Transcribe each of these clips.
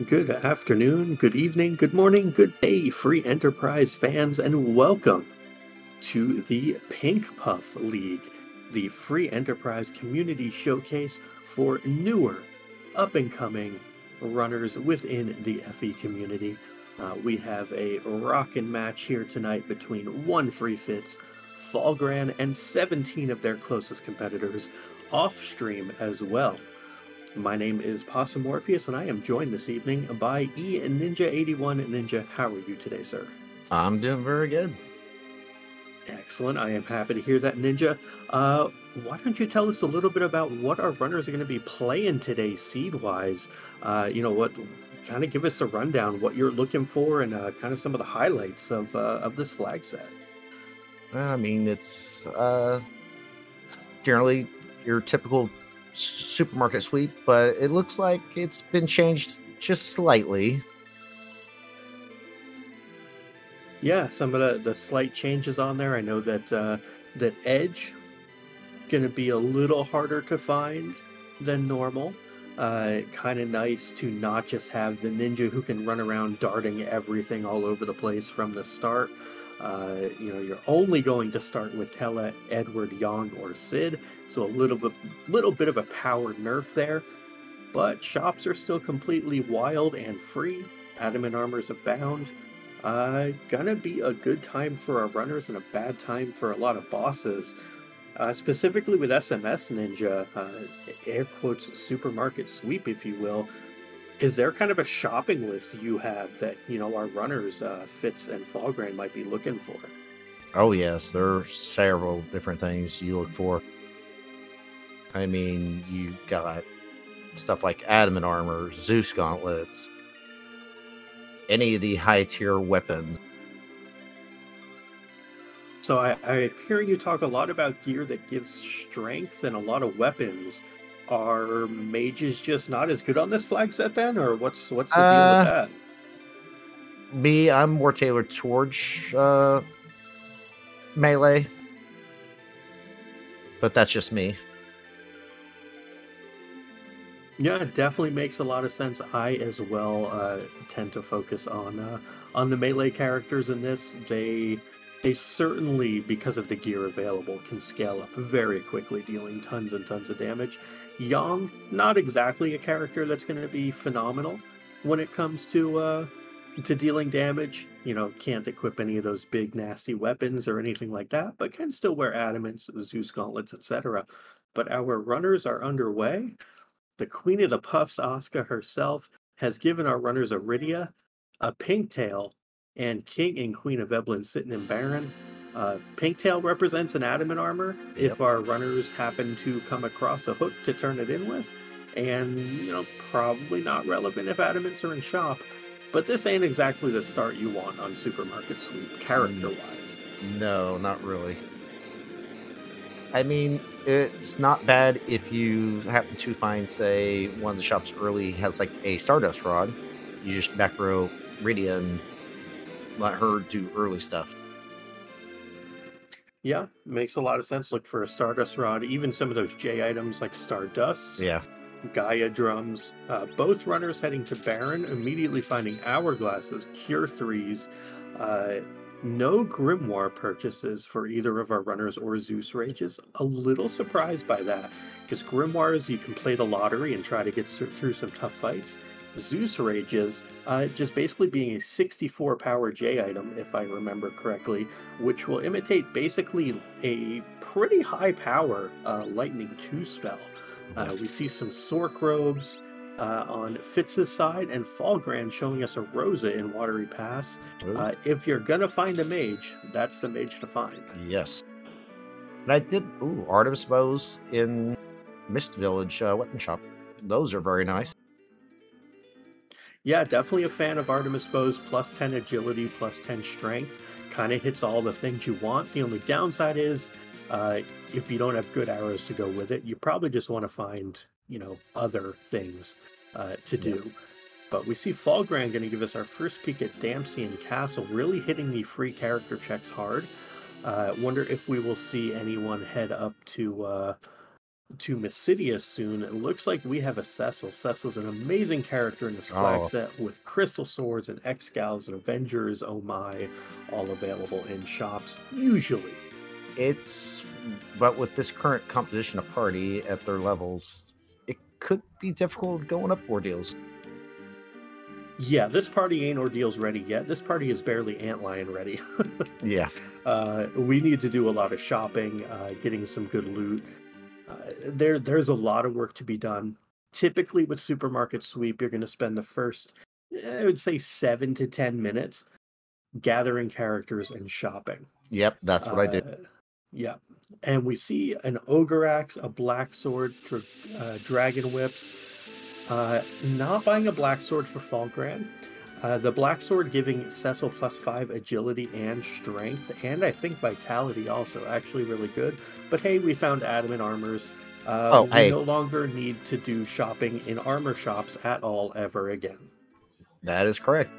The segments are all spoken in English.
Good afternoon, good evening, good morning, good day, free enterprise fans, and welcome to the Pink Puff League, the free enterprise community showcase for newer, up and coming runners within the FE community. We have a rockin' match here tonight between one Free Fits, Fallgran, and 17 of their closest competitors, off stream as well. My name is Possum Morpheus, and I am joined this evening by Ninja81. Ninja, how are you today, sir? I'm doing very good. Excellent. I am happy to hear that, Ninja. Why don't you tell us a little bit about what our runners are going to be playing today, seed-wise? What kind of give us a rundown, what you're looking for, and kind of some of the highlights of this flag set. I mean, it's generally your typical supermarket sweep, but it looks like it's been changed just slightly. Yeah, some of the slight changes on there. I know that Edge going to be a little harder to find than normal. Kind of nice to not just have the ninja who can run around darting everything all over the place from the start. You're only going to start with Tella, Edward, Yang, or Sid, so a little bit of a power nerf there. But shops are still completely wild and free. Adamant armors abound. Gonna be a good time for our runners and a bad time for a lot of bosses. Specifically with SMS Ninja, air quotes supermarket sweep, if you will. Is there kind of a shopping list you have that, our runners, Fitz and Fallgran, might be looking for? Oh, yes, there are several different things you look for. I mean, you got stuff like adamant armor, Zeus gauntlets, any of the high tier weapons. So I'm hearing you talk a lot about gear that gives strength and a lot of weapons. Are mages just not as good on this flag set then, or what's the deal with that? Me, I'm more tailored towards melee, but that's just me. Yeah, it definitely makes a lot of sense. I as well tend to focus on the melee characters in this. They certainly, because of the gear available, can scale up very quickly, dealing tons and tons of damage. Yang, not exactly a character that's going to be phenomenal when it comes to dealing damage. Can't equip any of those big nasty weapons or anything like that, but can still wear adamants, Zeus gauntlets, etc. But our runners are underway. The Queen of the Puffs, Asuka herself, has given our runners Iridia, a Pinktail, and King and Queen of Eblin sitting in Baron. Pinktail represents an adamant armor if our runners happen to come across a hook to turn it in with. And, probably not relevant if adamants are in shop. But this ain't exactly the start you want on Supermarket Sweep, character-wise. No, not really. I mean, it's not bad if you happen to find, say, one of the shops early has like a Stardust Rod. You just back row Rydia and let her do early stuff. Yeah, makes a lot of sense. Look for a Stardust Rod, even some of those J items like Stardusts. Yeah. Gaia drums. Both runners heading to Baron, immediately finding hourglasses, cure threes. No grimoire purchases for either of our runners or Zeus rages. A little surprised by that, because grimoires you can play the lottery and try to get through some tough fights. Zeus rages just basically being a 64 power J item, if I remember correctly, which will imitate basically a pretty high power Lightning 2 spell. We see some Sork robes on Fitz's side, and Fallgran showing us a Rosa in Watery Pass. If you're gonna find a mage, that's the mage to find. Yes. And I did Artemis bows in Mist Village weapon shop. Those are very nice. Yeah, definitely a fan of Artemis bows, plus 10 agility, plus 10 strength. Kind of hits all the things you want. The only downside is if you don't have good arrows to go with it, you probably just want to find, other things to do. But we see Fallgran going to give us our first peek at Damsian Castle, really hitting the free character checks hard. Wonder if we will see anyone head up to to Mysidius soon, it looks like we have a Cecil. Cecil's an amazing character in this flag Oh, set with Crystal Swords and X-Gals and Avengers, oh my, all available in shops, usually. it's but with this current composition of party at their levels, it could be difficult going up ordeals. Yeah, this party ain't Ordeals ready yet. This party is barely Antlion ready. Yeah. We need to do a lot of shopping, getting some good loot. There's a lot of work to be done. Typically with Supermarket Sweep, you're going to spend the first, I would say, 7 to 10 minutes gathering characters and shopping. Yep, that's what I did. Yeah. And we see an Ogre Axe, a Black Sword, Dragon Whips. Not buying a Black Sword for Falgran. The Black Sword giving Cecil +5 agility and strength, and I think vitality also, actually really good. But hey, we found adamant armors. We no longer need to do shopping in armor shops at all ever again. That is correct.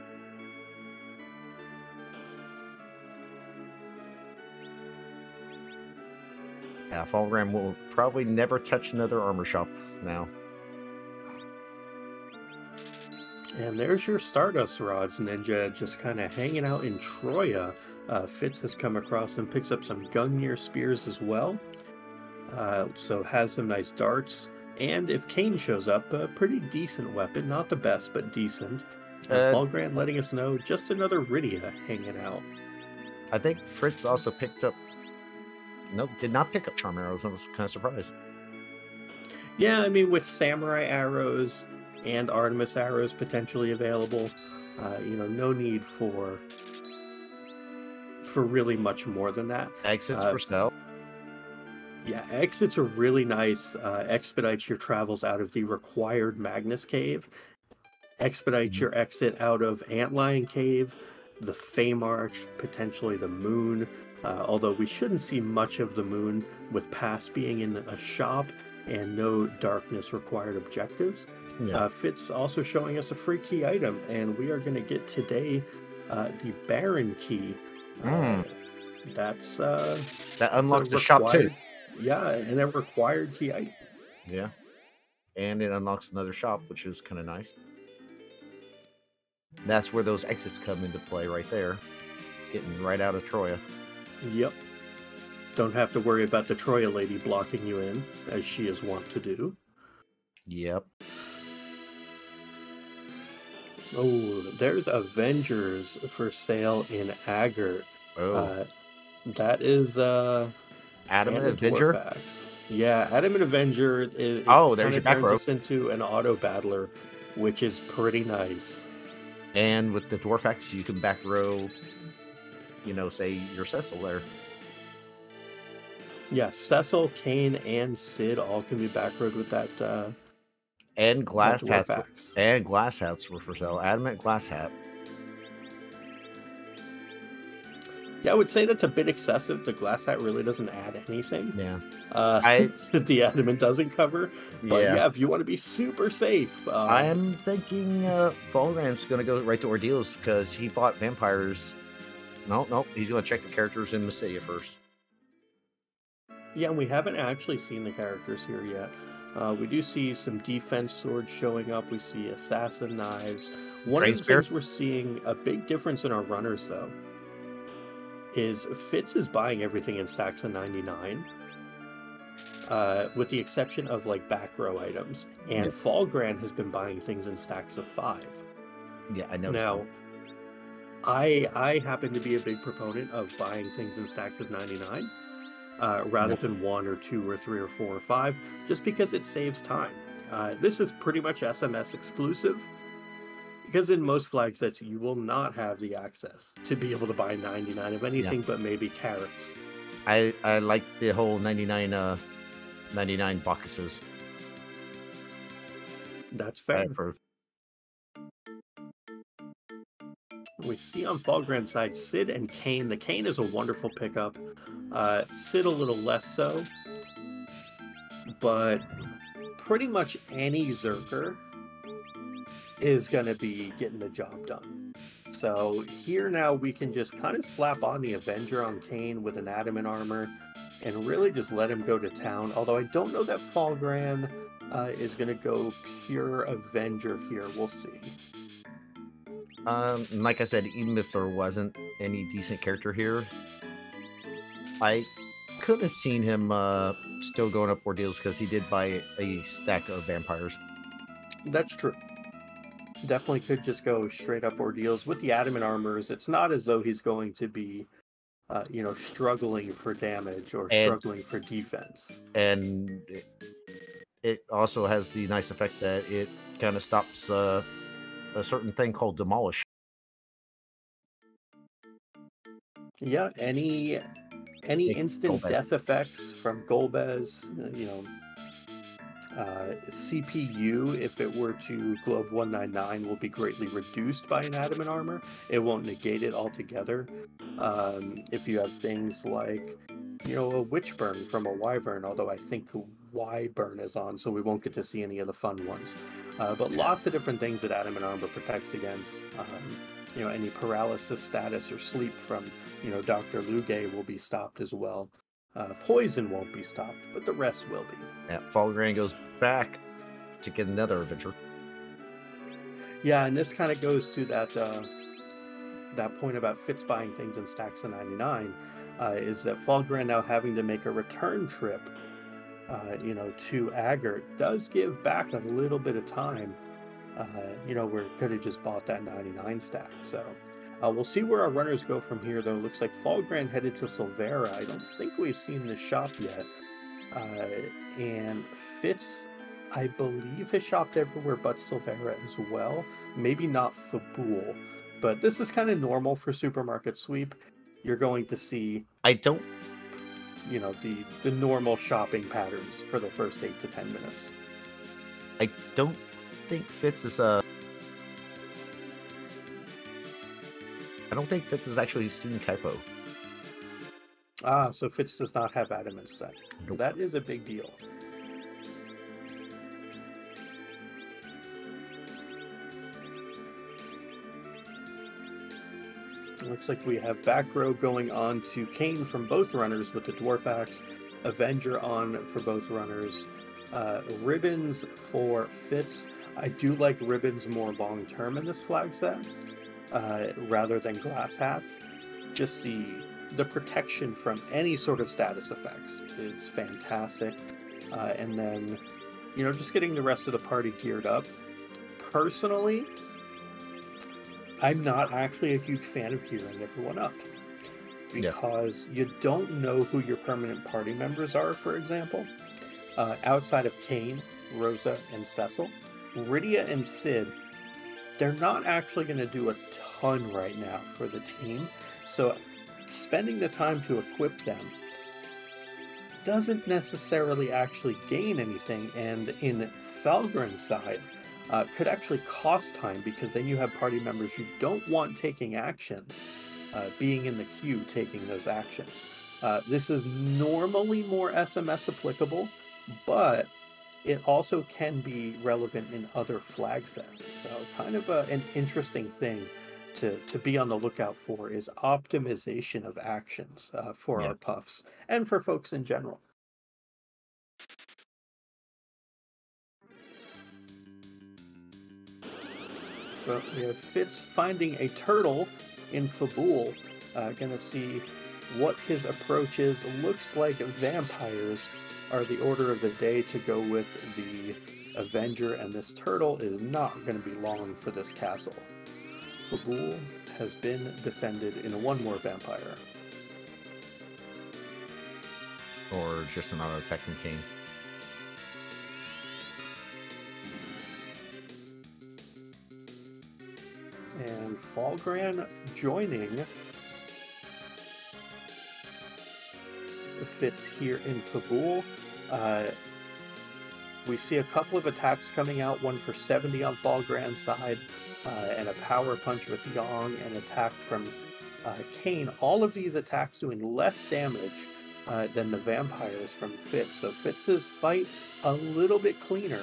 Yeah, Falgran will probably never touch another armor shop now. And there's your Stardust Rods, Ninja, just kind of hanging out in Troya. Fitz has come across and picks up some Gungnir Spears as well. So has some nice darts. And if Kane shows up, a pretty decent weapon. Not the best, but decent. Falgran letting us know just another Rydia hanging out. I think Fritz also picked up... Nope, did not pick up Charm Arrows. I was kind of surprised. Yeah, I mean, with Samurai Arrows and Artemis Arrows potentially available, no need for really much more than that. Exits for sale. Yeah, exits are really nice. Expedites your travels out of the required Magnus Cave. Expedites your exit out of Antlion Cave, the Fame Arch, potentially the Moon. Although we shouldn't see much of the Moon with Pass being in a shop and no darkness required objectives. Yeah. Fitz also showing us a free key item, and we are going to get today the Baron Key. That unlocks the shop too. Yeah, and a required key item. Yeah. And it unlocks another shop, which is kind of nice. That's where those exits come into play right there. Getting right out of Troya. Yep. Don't have to worry about the Troya lady blocking you in, as she is wont to do. Yep. Oh, there's Avengers for sale in Agert. Oh. That is Adamant Avenger? Dwarfax. Yeah, Adamant Avenger is there's your back row. turns us into an auto battler, which is pretty nice. And with the Dwarfax, you can back row, say your Cecil there. Yeah, Cecil, Kane, and Sid all can be back rowed with that. And glass hats. Dwarfax. And glass hats were for sale. Adamant glass hat. Yeah, I would say that's a bit excessive. The glass hat really doesn't add anything. Yeah. The adamant doesn't cover. But yeah, if you want to be super safe. I'm thinking Falgran's going to go right to Ordeals because he bought Vampires. No, he's going to check the characters in Mysidia first. Yeah, and we haven't actually seen the characters here yet. We do see some defense swords showing up. We see assassin knives. One of the things we're seeing a big difference in our runners, though, is Fitz is buying everything in stacks of 99, with the exception of like back row items. And Falgran has been buying things in stacks of 5. Yeah, I know. Now, I happen to be a big proponent of buying things in stacks of 99. Rather than 1 or 2 or 3 or 4 or 5, just because it saves time. This is pretty much SMS exclusive, because in most flag sets you will not have the access to be able to buy 99 of anything but maybe carrots. I like the whole 99 boxes. That's fair. We see on Falgran's side Sid and Kane. The Kane is a wonderful pickup. Sid a little less so. But pretty much any Zerker is going to be getting the job done. So here now we can just kind of slap on the Avenger on Kane with an adamant armor. and really just let him go to town. Although I don't know that Falgran is going to go pure Avenger here. We'll see. Like I said, even if there wasn't any decent character here, I could have seen him still going up ordeals because he did buy a stack of vampires. That's true. Definitely could just go straight up ordeals. With the adamant armors, it's not as though he's going to be, struggling for damage or struggling for defense. And it also has the nice effect that it kind of stops a certain thing called demolish. Yeah, any instant death effects from Golbez, CPU, if it were to Globe 199, will be greatly reduced by an adamant armor. It won't negate it altogether. If you have things like, a witch burn from a wyvern, although I think wyvern is on, so we won't get to see any of the fun ones. But lots of different things that adamant armor protects against. Any paralysis status or sleep from, Dr. Luge will be stopped as well. Poison won't be stopped, but the rest will be. Yeah, Falgran goes back to get another Avenger. Yeah, and this kind of goes to that point about Fitz buying things in stacks of 99, is that Falgran now having to make a return trip, to Agert does give back a little bit of time. We could have just bought that 99 stack. So we'll see where our runners go from here, though. Looks like Falgran headed to Silvera. I don't think we've seen the shop yet. And Fitz, I believe, has shopped everywhere but Silvera as well. Maybe not Fabul, but this is kind of normal for Supermarket Sweep. You're going to see, the normal shopping patterns for the first 8 to 10 minutes. I don't think Fitz is I don't think Fitz has actually seen Kaipo. So Fitz does not have adamant set. Nope. That is a big deal. Looks like we have back row going on to Kane from both runners with the Dwarf Axe, Avenger on for both runners, Ribbons for Fitz. I do like Ribbons more long-term in this flag set, rather than Glass Hats. Just the protection from any sort of status effects is fantastic. And then, just getting the rest of the party geared up. Personally, I'm not actually a huge fan of gearing everyone up, because you don't know who your permanent party members are, for example. Outside of Kane, Rosa, and Cecil, Rydia and Sid, they're not actually going to do a ton right now for the team. So spending the time to equip them doesn't necessarily actually gain anything, and in Falgran's side, could actually cost time, because then you have party members you don't want taking actions, being in the queue taking those actions. This is normally more SMS applicable, but it also can be relevant in other flag sets. So kind of an interesting thing to be on the lookout for is optimization of actions for our puffs and for folks in general. Well, we have Fitz finding a turtle in Fabul. Gonna see what his approach is. Looks like vampires are the order of the day to go with the Avenger, and this turtle is not going to be long for this castle. Fabul has been defended in one more vampire. Or just another attacking king. And Falgran joining Fitz here in Fabul. We see a couple of attacks coming out, one for 70 on Falgran's side, and a power punch with Yong, and attack from Kane. All of these attacks doing less damage than the vampires from Fitz. So Fitz's fight a little bit cleaner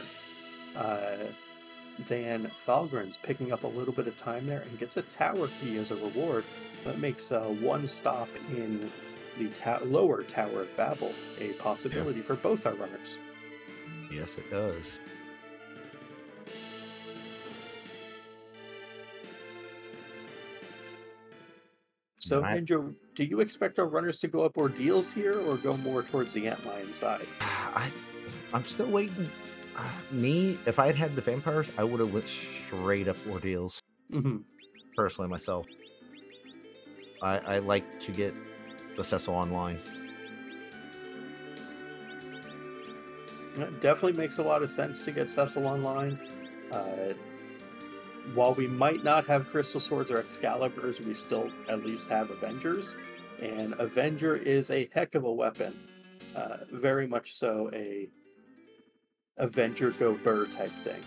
than Falgran's, picking up a little bit of time there, and gets a tower key as a reward. That makes one stop in the lower Tower of Babel a possibility for both our runners. Yes, it does. So, Ninja, do you expect our runners to go up ordeals here or go more towards the antlion side? I'm still waiting. Me, if I had had the vampires, I would have went straight up ordeals. Personally, myself, I like to get the Cecil online. It definitely makes a lot of sense to get Cecil online. While we might not have Crystal Swords or Excaliburs, we still at least have Avengers. And Avenger is a heck of a weapon. Very much so a Avenger go Burr type thing.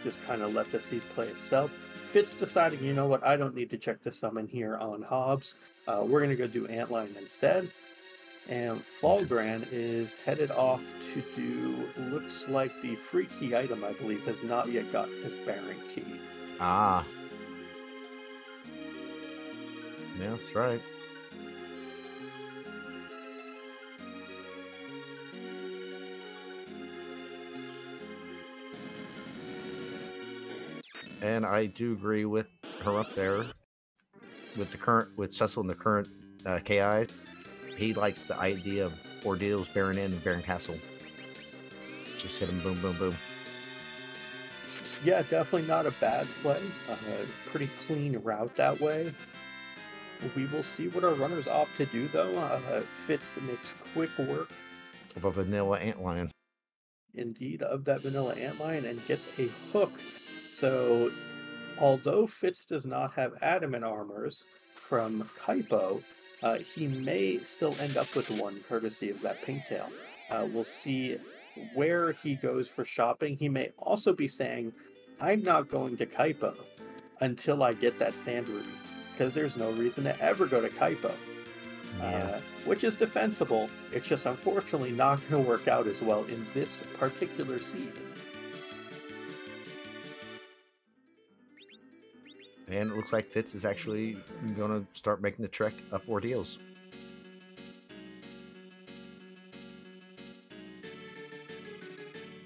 Just kind of let the seed play itself. Fitz deciding, you know what, I don't need to check the summon here on Hobbs. We're going to go do Antlion instead. And Fulgran is headed off to do, looks like the free key item, I believe, has not yet got his Baron key. Ah. Yeah, that's right. And I do agree with her up there with Cecil in the current KI. He likes the idea of ordeals, Baron Inn, and Baron Castle. Just hit him, boom, boom, boom. Yeah, definitely not a bad play. Pretty clean route that way. We will see what our runners opt to do, though. Fitz makes quick work. Of a vanilla antlion. Indeed, of that vanilla antlion, and gets a hook. So, although Fitz does not have adamant armors from Kaipo, he may still end up with one courtesy of that Pinktail. We'll see where he goes for shopping. He may also be saying, I'm not going to Kaipo until I get that Sand Ruby, because there's no reason to ever go to Kaipo. Yeah. Which is defensible. It's just unfortunately not going to work out as well in this particular seed. And it looks like Fitz is actually going to start making the trek up ordeals.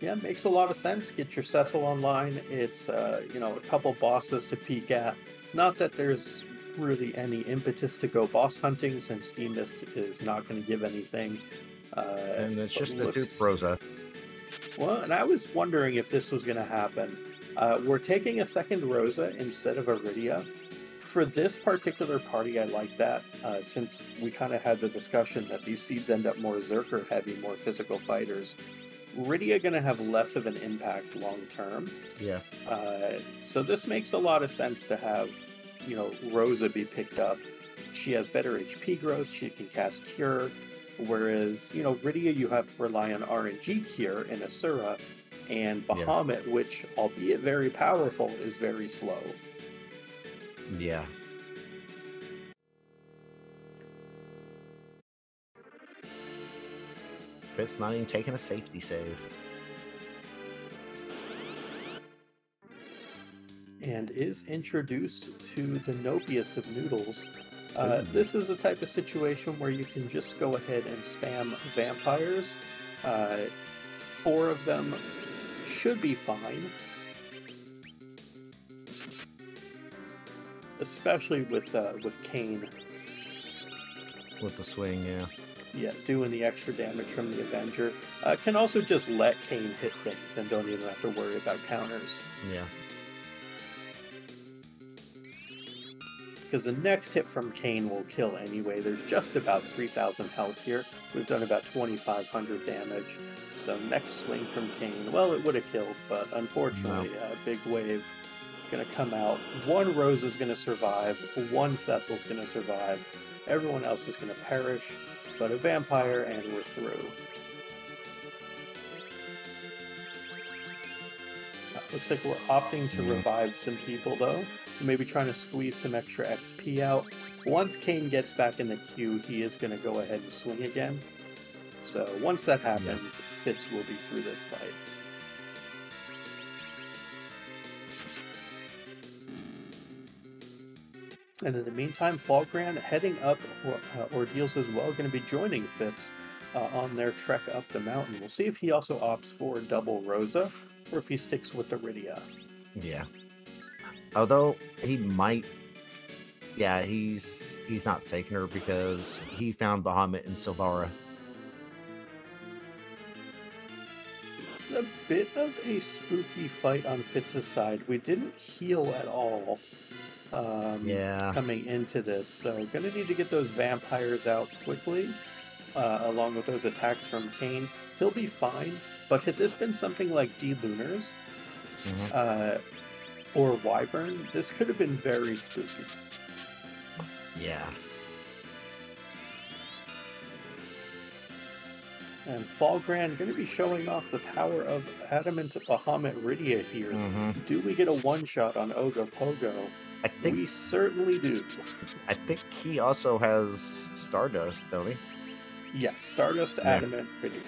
Yeah, makes a lot of sense. Get your Cecil online. It's, a couple bosses to peek at. Not that there's really any impetus to go boss hunting, since Steam Mist is not going to give anything. And it's just a dupe Rosa. Well, and I was wondering if this was going to happen. We're taking a second Rosa instead of Iridia. For this particular party, I like that, since we kind of had the discussion that these seeds end up more Zerker heavy, more physical fighters. Iridia going to have less of an impact long term. Yeah. So this makes a lot of sense to have, Rosa be picked up. She has better HP growth. She can cast Cure. Whereas, Rydia, you have to rely on RNG Cure in Asura. And Bahamut, which, albeit very powerful, is very slow. Yeah. Fitz not even taking a safety save. And is introduced to the nopiest of noodles. This is the type of situation where you can just go ahead and spam vampires. 4 of them should be fine. Especially with Kain. With the swing, yeah. Yeah, doing the extra damage from the Avenger. Can also just let Kain hit things and don't even have to worry about counters. Yeah. Because the next hit from Kain will kill anyway. There's just about 3,000 health here. We've done about 2,500 damage. So next swing from Kain, well, it would have killed, but unfortunately, big wave going to come out. 1 Rose is going to survive. 1 Cecil's going to survive. Everyone else is going to perish. But a vampire, and we're through. Looks like we're opting to revive some people, though. Maybe trying to squeeze some extra XP out. Once Kain gets back in the queue, he is going to go ahead and swing again. So once that happens, Fitz will be through this fight. And in the meantime, Falkran heading up Ordeals as well, going to be joining Fitz on their trek up the mountain. We'll see if he also opts for Double Rosa or if he sticks with Iridia. Yeah. Although he might, yeah, he's not taking her because he found Bahamut in Silvara. A bit of a spooky fight on Fitz's side. We didn't heal at all Yeah. coming into this, so gonna need to get those vampires out quickly, along with those attacks from Kane. He'll be fine, but had this been something like D-Lunars or Wyvern, this could have been very spooky. Yeah. And Falkran going to be showing off the power of Adamant Bahamut Rydia here. Do we get a one-shot on Ogopogo? I think we certainly do. I think he also has Stardust, don't he? Yes, Stardust Adamant Rydia.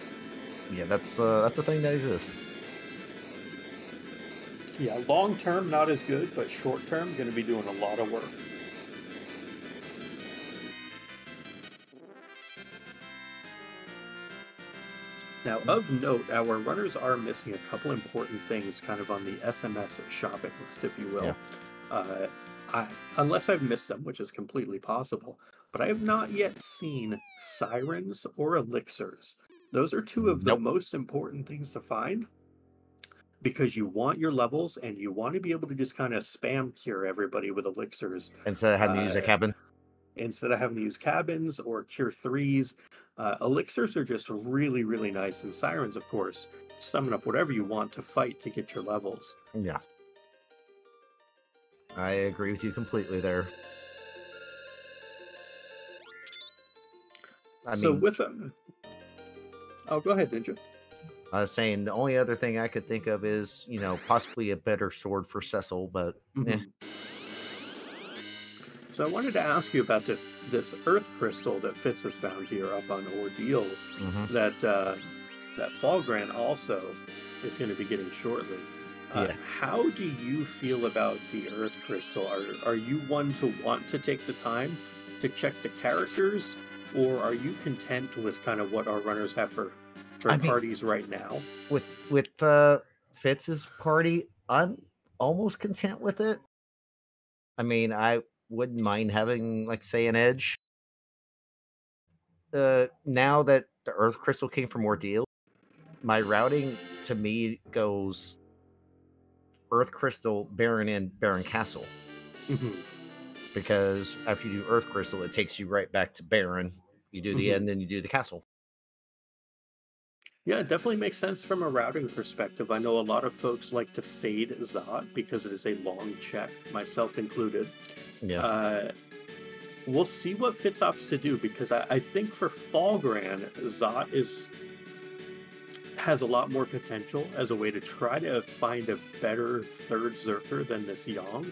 Yeah, that's a thing that exists. Yeah, long term not as good, but short term going to be doing a lot of work. Now, of note, our runners are missing a couple important things kind of on the SMS shopping list, if you will. Yeah. Unless I've missed them, which is completely possible, but I have not yet seen sirens or elixirs. Those are two of the most important things to find because you want your levels and you want to be able to just kind of spam cure everybody with elixirs. Instead of having to use a cabin? Instead of having to use cabins or cure 3s. Elixirs are just really, really nice. And sirens, of course, summon up whatever you want to fight to get your levels. Yeah. I agree with you completely there. With them... Oh, go ahead, Ninja. I was saying the only other thing I could think of is, possibly a better sword for Cecil, but So I wanted to ask you about this Earth Crystal that Fitz has found here up on Ordeals that Falkran also is going to be getting shortly. How do you feel about the Earth Crystal? Are you one to want to take the time to check the characters, or are you content with kind of what our runners have for parties right now? With Fitz's party, I'm almost content with it. I mean, I wouldn't mind having, like, say, an edge. Now that the Earth Crystal came from Ordeal, my routing to me goes Earth Crystal, Baron, and Baron Castle. Because after you do Earth Crystal, it takes you right back to Baron. You do the end, then you do the castle. Yeah, it definitely makes sense from a routing perspective. I know a lot of folks like to fade Zot because it is a long check, myself included. Yeah. We'll see what Fitz opts to do, because I think for Falkran, Zot has a lot more potential as a way to try to find a better third Zerker than this Yong.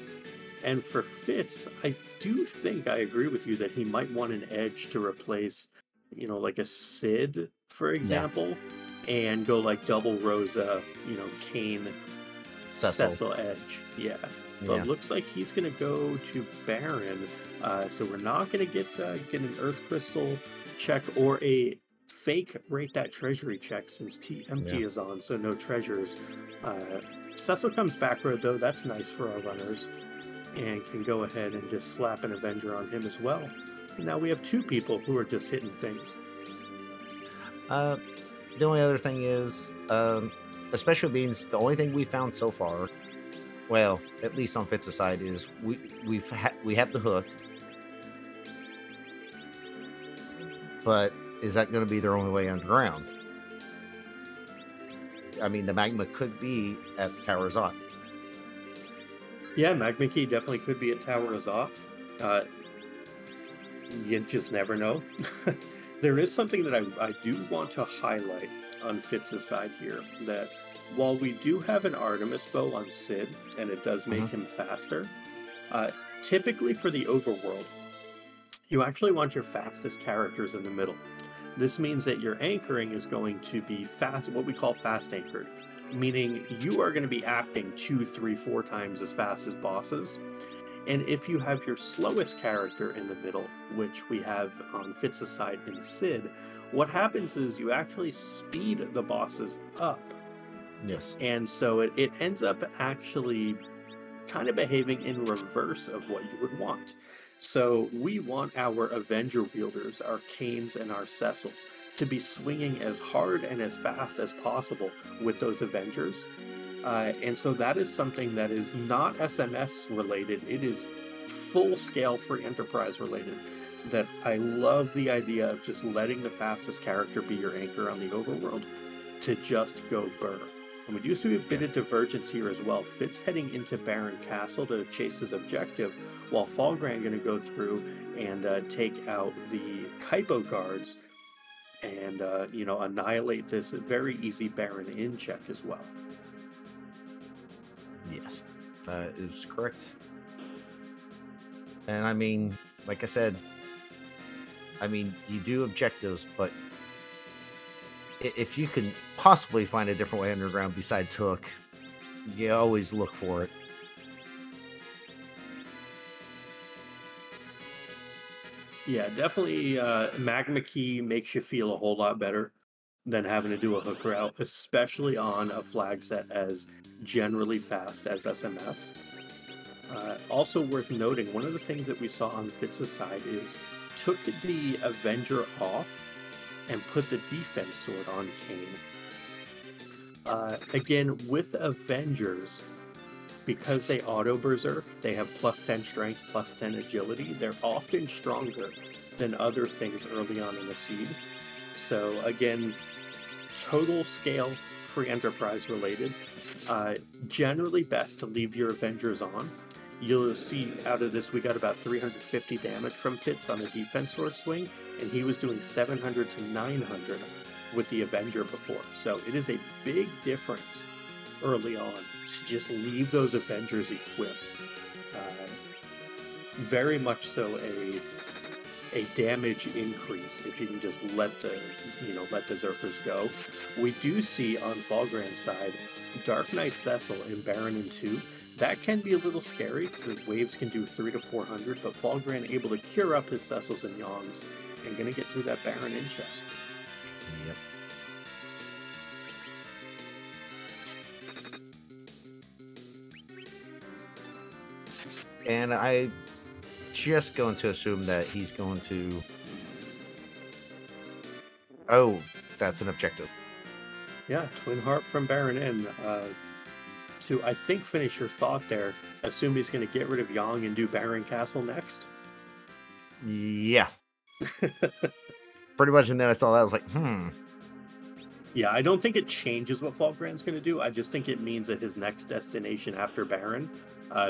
And for Fitz, I do think I agree with you that he might want an edge to replace, like a Sid, for example, and go like double Rosa, Kane, Cecil edge. Yeah. But it looks like he's going to go to Baron. So we're not going to get an Earth Crystal check or a fake Rate That Treasury check since TMT is on, so no treasures. Cecil comes back road, though. That's nice for our runners. And can go ahead and just slap an Avenger on him as well. And now we have two people who are just hitting things. The only other thing is, especially beings, the only thing we found so far, well, at least on Fitz's side, is we have the hook. But is that going to be their only way underground? I mean, the magma could be at Tower Zot. Yeah, Magma Key definitely could be at Tower Zot. You just never know. There is something that I do want to highlight on Fitz's side here, that while we do have an Artemis bow on Sid, and it does make him faster, typically for the overworld, you actually want your fastest characters in the middle. This means that your anchoring is going to be fast, what we call fast anchored, meaning you are going to be acting 2, 3, 4 times as fast as bosses. And if you have your slowest character in the middle, which we have on Fitz's side in Sid, what happens is you actually speed the bosses up. Yes. And so it ends up actually kind of behaving in reverse of what you would want. So we want our Avenger wielders, our Canes and our Cecils, to be swinging as hard and as fast as possible with those Avengers. And so that is something that is not SMS related. It is full scale free enterprise related. That I love the idea of just letting the fastest character be your anchor on the overworld to just go burr. And we do see a bit of divergence here as well. Fitz heading into Baron Castle to chase his objective, while Fulgran going to go through and take out the Kaipo guards and annihilate this very easy Baron Inn check as well. Yes, that is correct. And I mean, like I said, you do objectives, but if you can possibly find a different way underground besides Hook, you always look for it. Yeah, definitely Magma Key makes you feel a whole lot better than having to do a hook route, especially on a flag set as generally fast as SMS. Also worth noting, one of the things that we saw on Fitz's side is took the Avenger off and put the defense sword on Kane. Again, with Avengers, because they auto-berserk, they have plus 10 strength, plus 10 agility, they're often stronger than other things early on in the seed. So again, total scale free enterprise related. Generally best to leave your Avengers on. You'll see out of this we got about 350 damage from Fitz on the defense sword swing, and he was doing 700 to 900 with the Avenger before. So it is a big difference early on to just leave those Avengers equipped. Very much so a damage increase if you can just let the Zerkers go. We do see on Fulgran's side Dark Knight Cecil and Baron in 2. That can be a little scary because his waves can do 300 to 400, but Fulgran able to cure up his Cecils and Yongs and gonna get through that Baron in check. Yep. And I just going to assume that he's going to... Oh, that's an objective. Yeah, Twin Harp from Baron Inn. To, I think, finish your thought there, assume he's going to get rid of Yang and do Baron Castle next? Yeah. Pretty much, and then I saw that, I was like, Yeah, I don't think it changes what Fulgran's going to do. I just think it means that his next destination after Baron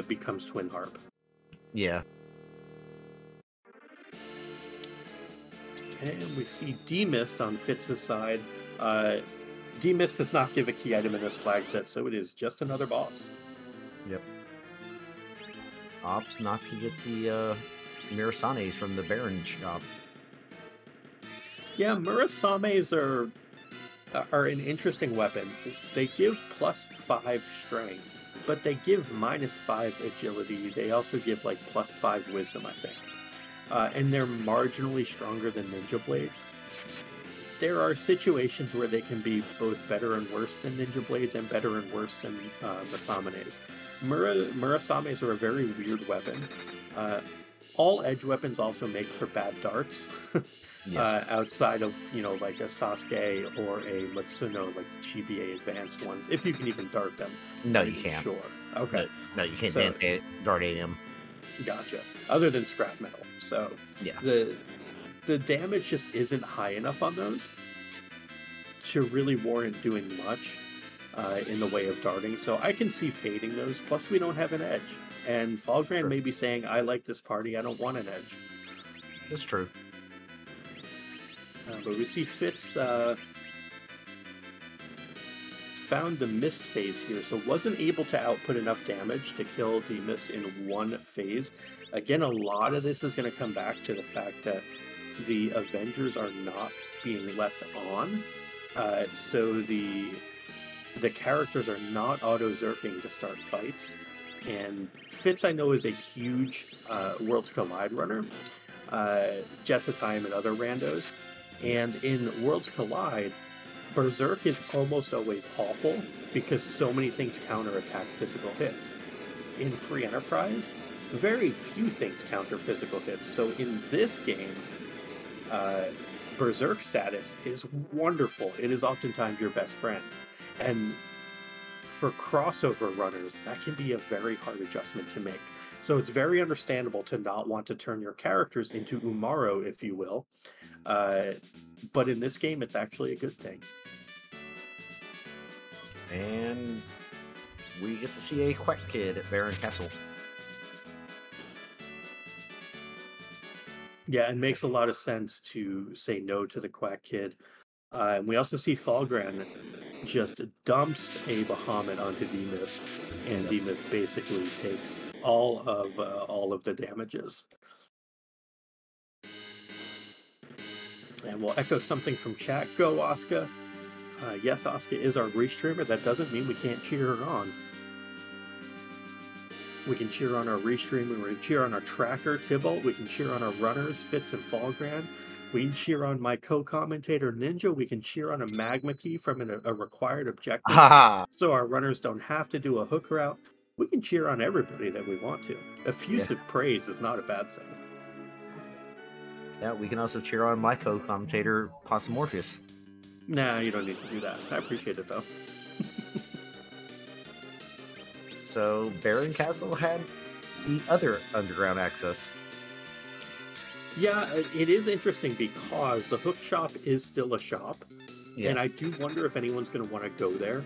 becomes Twin Harp. Yeah. And we see D-Mist on Fitz's side. D-Mist does not give a key item in this flag set, so it is just another boss. Yep. Opts not to get the Murasames from the Baron shop. Yeah, Murasames are an interesting weapon. They give plus 5 strength, but they give -5 agility. They also give like plus 5 wisdom, I think. And they're marginally stronger than Ninja Blades. There are situations where they can be both better and worse than Ninja Blades and better and worse than Musamenes. Murasames are a very weird weapon. All edge weapons also make for bad darts. Yes. Outside of, like a Sasuke or a Matsuno, like the GBA advanced ones, if you can even dart them. No, you can't. Sure. Okay. No, you can't dart them. Gotcha. Other than scrap metal. So yeah, the damage just isn't high enough on those to really warrant doing much in the way of darting. So I can see fading those. Plus, we don't have an edge. And Fulgran may be saying, I like this party, I don't want an edge. That's true. But we see Fitz found the Mist phase here, so wasn't able to output enough damage to kill the Mist in one phase. Again, a lot of this is going to come back to the fact that the Avengers are not being left on, so the characters are not auto-zerking to start fights. And Fitz, I know, is a huge Worlds Collide runner. Jessetime and other randos. And in Worlds Collide, Berserk is almost always awful because so many things counterattack physical hits. In Free Enterprise, very few things counter physical hits. So in this game, Berserk status is wonderful. It is oftentimes your best friend. And for crossover runners, that can be a very hard adjustment to make. So it's very understandable to not want to turn your characters into Umaro, if you will. But in this game, it's actually a good thing. And we get to see a Quack Kid at Baron Castle. Yeah, it makes a lot of sense to say no to the Quack Kid. And we also see Falgran just dumps a Bahamut onto D-Mist, and D-Mist basically takes all of the damages. And we'll echo something from chat. Go, Asuka. Yes, Asuka is our restreamer. That doesn't mean we can't cheer her on. We can cheer on our restreamer. We can cheer on our tracker, Tybalt. We can cheer on our runners, Fitz and Falgran. We can cheer on my co-commentator, Ninja. We can cheer on a Magma Key from a required objective. So our runners don't have to do a hook route. We can cheer on everybody that we want to. Effusive praise is not a bad thing. Yeah, we can also cheer on my co-commentator, Possum Morpheus. Nah, you don't need to do that. I appreciate it, though. So, Baron Castle had the other underground access. Yeah, it is interesting because the Hook Shop is still a shop. Yeah. And I do wonder if anyone's going to want to go there.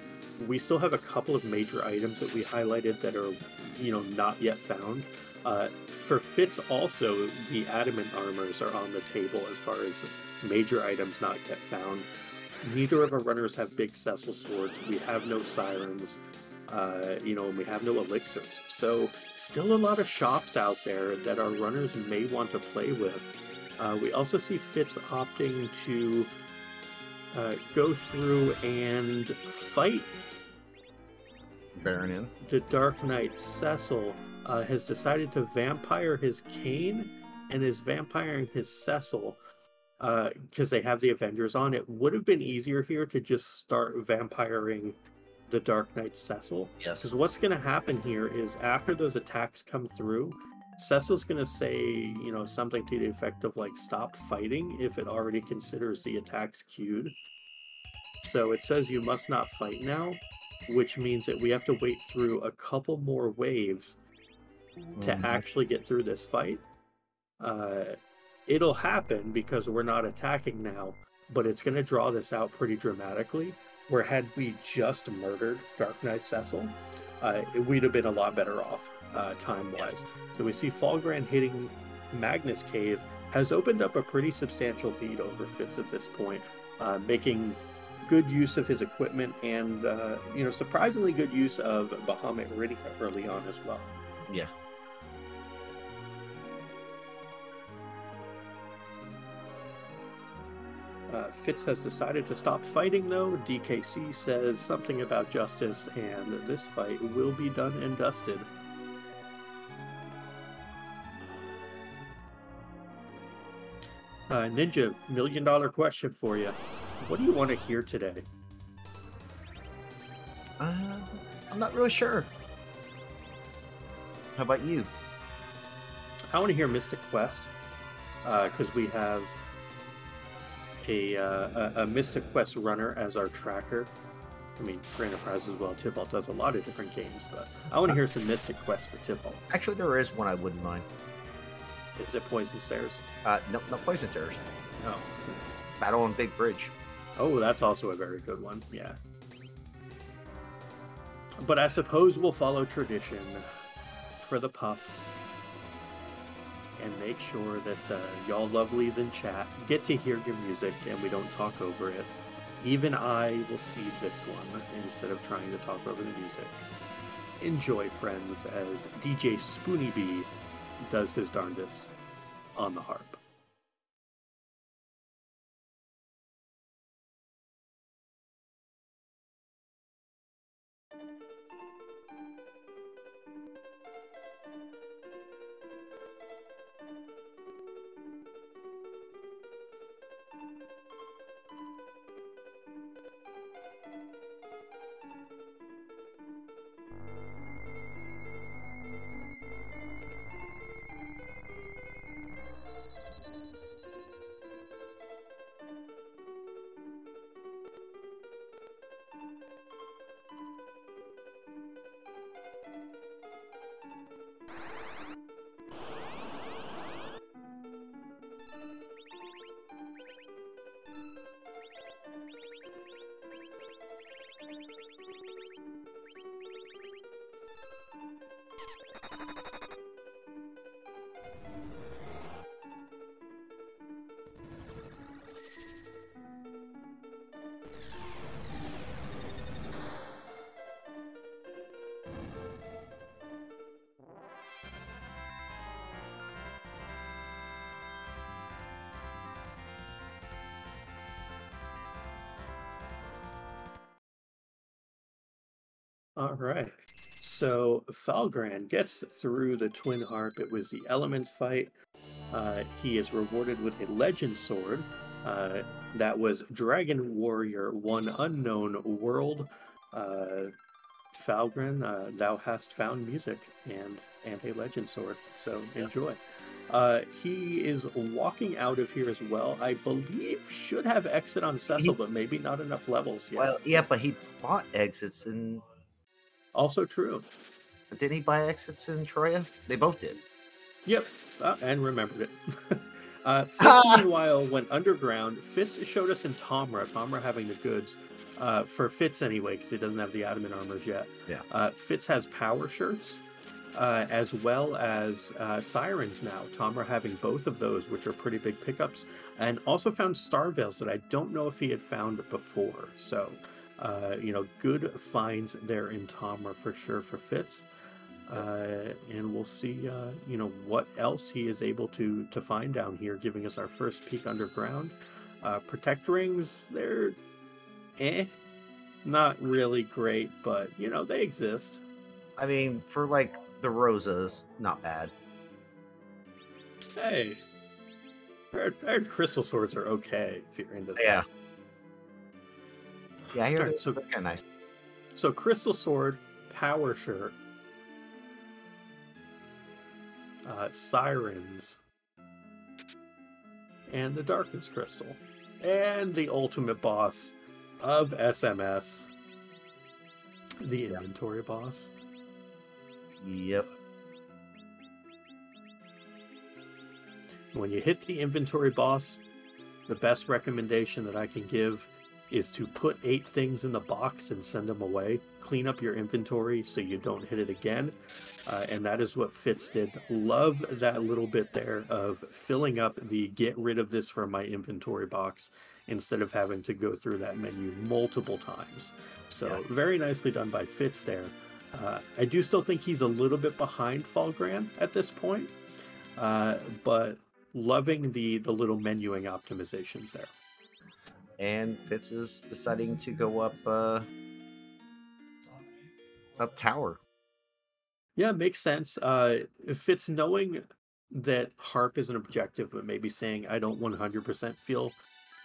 We still have a couple of major items that we highlighted that are, not yet found. For Fitz also, the adamant armors are on the table as far as major items not yet found. Neither of our runners have big Cecil swords. We have no sirens. And we have no elixirs. So still a lot of shops out there that our runners may want to play with. We also see Fitz opting to go through and fight Baronin. The Dark Knight. Cecil has decided to vampire his Kane and is vampiring his Cecil because they have the Avengers on. It would have been easier here to just start vampiring the Dark Knight Cecil. Yes. Because what's going to happen here is after those attacks come through, Cecil's going to say, something to the effect of stop fighting if it already considers the attacks queued. So it says you must not fight now, which means that we have to wait through a couple more waves to actually get through this fight. It'll happen because we're not attacking now, but it's going to draw this out pretty dramatically. Where had we just murdered Dark Knight Cecil, we'd have been a lot better off time-wise. Yes. So we see Falgran hitting Magnus Cave has opened up a pretty substantial lead over Fitz at this point, making good use of his equipment and, surprisingly good use of Bahamut Iridia early on as well. Yeah. Fitz has decided to stop fighting, though. DKC says something about justice, and this fight will be done and dusted. Ninja, $1 million question for you. What do you want to hear today? I'm not really sure. How about you? I want to hear Mystic Quest, because we have a Mystic Quest runner as our tracker. I mean, for Enterprise as well, Tybalt does a lot of different games, but I want to hear some Mystic Quest for Tybalt. Actually, there is one I wouldn't mind. Is it Poison Stairs? No, not Poison Stairs. No. Battle on Big Bridge. Oh, that's also a very good one, yeah. But I suppose we'll follow tradition for the puffs and make sure that y'all lovelies in chat get to hear your music and we don't talk over it. Even I will cede this one instead of trying to talk over the music. Enjoy, friends, as DJ Spoony B does his darndest on the harp. All right. So Falgran gets through the Twin Harp. It was the Elements fight. He is rewarded with a Legend Sword. Uh, that was Dragon Warrior, one unknown world. Uh, Falgren, thou hast found music and a Legend Sword. So Yeah. enjoy. He is walking out of here as well. I believe should have exit on Cecil, but maybe not enough levels yet. Well, yeah, but he bought exits in. Also true. Didn't he buy exits in Troya? They both did. Yep, and remembered it. Fitz, meanwhile, went underground. Fitz showed us in Tomra having the goods. For Fitz anyway, because he doesn't have the adamant armors yet. Yeah. Fitz has power shirts, as well as sirens now. Tomra having both of those, which are pretty big pickups. And also found star veils that I don't know if he had found before. So, good finds there in Tomra for sure for Fitz. And we'll see, what else he is able to find down here, giving us our first peek underground. Protect rings, they're not really great, but they exist. I mean, for like the Rosas, not bad. Hey, our crystal swords are okay if you're into that. Yeah. Yeah, I hear Alright, they're kind of nice. So crystal sword, power shirt, sirens, and the darkness crystal, and the ultimate boss of SMS, the inventory boss. Yep. When you hit the inventory boss, the best recommendation that I can give is to put 8 things in the box and send them away. Clean up your inventory so you don't hit it again. And that is what Fitz did. Love that little bit there of filling up the get rid of this from my inventory box instead of having to go through that menu multiple times. So very nicely done by Fitz there. I do still think he's a little bit behind Falgran at this point, but loving the little menuing optimizations there. And Fitz is deciding to go up tower. Yeah, makes sense. Fitz knowing that Harp is an objective, but maybe saying I don't 100% feel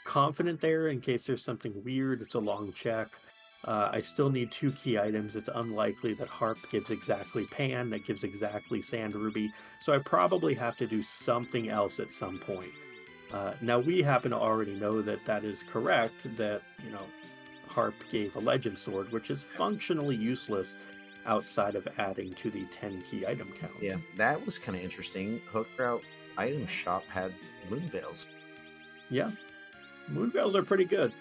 confident there in case there's something weird. It's a long check. I still need 2 key items. It's unlikely that Harp gives exactly Pan, that gives exactly Sand Ruby. So I probably have to do something else at some point. Now we happen to already know that that is correct, that, Harp gave a Legend Sword, which is functionally useless outside of adding to the 10 key item count. Yeah, that was kind of interesting. Hook Route Item Shop had moon veils. Yeah, moon veils are pretty good.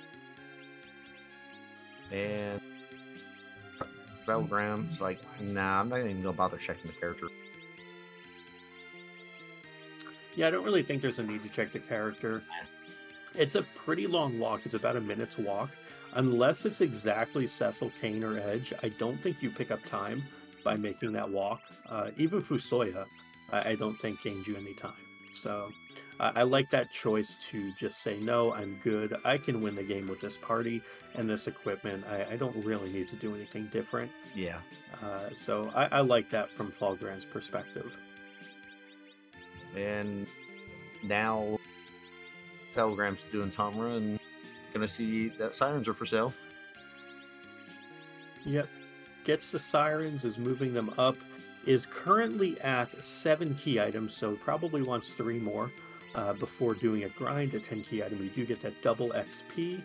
And Felgram's like, nah, I'm not even gonna bother checking the character. Yeah, I don't really think there's a need to check the character. It's a pretty long walk. It's about a minute's walk. Unless it's exactly Cecil, Kane, or Edge, I don't think you pick up time by making that walk. Even Fusoya, I don't think gains you any time. So I like that choice to just say, no, I'm good. I can win the game with this party and this equipment. I don't really need to do anything different. Yeah. So I like that from Falgran's perspective. And now Felgram's doing Tomra and gonna see that sirens are for sale. Yep. Gets the sirens, is moving them up, is currently at 7 key items, so probably wants 3 more before doing a grind at 10 key item. You do get that double XP.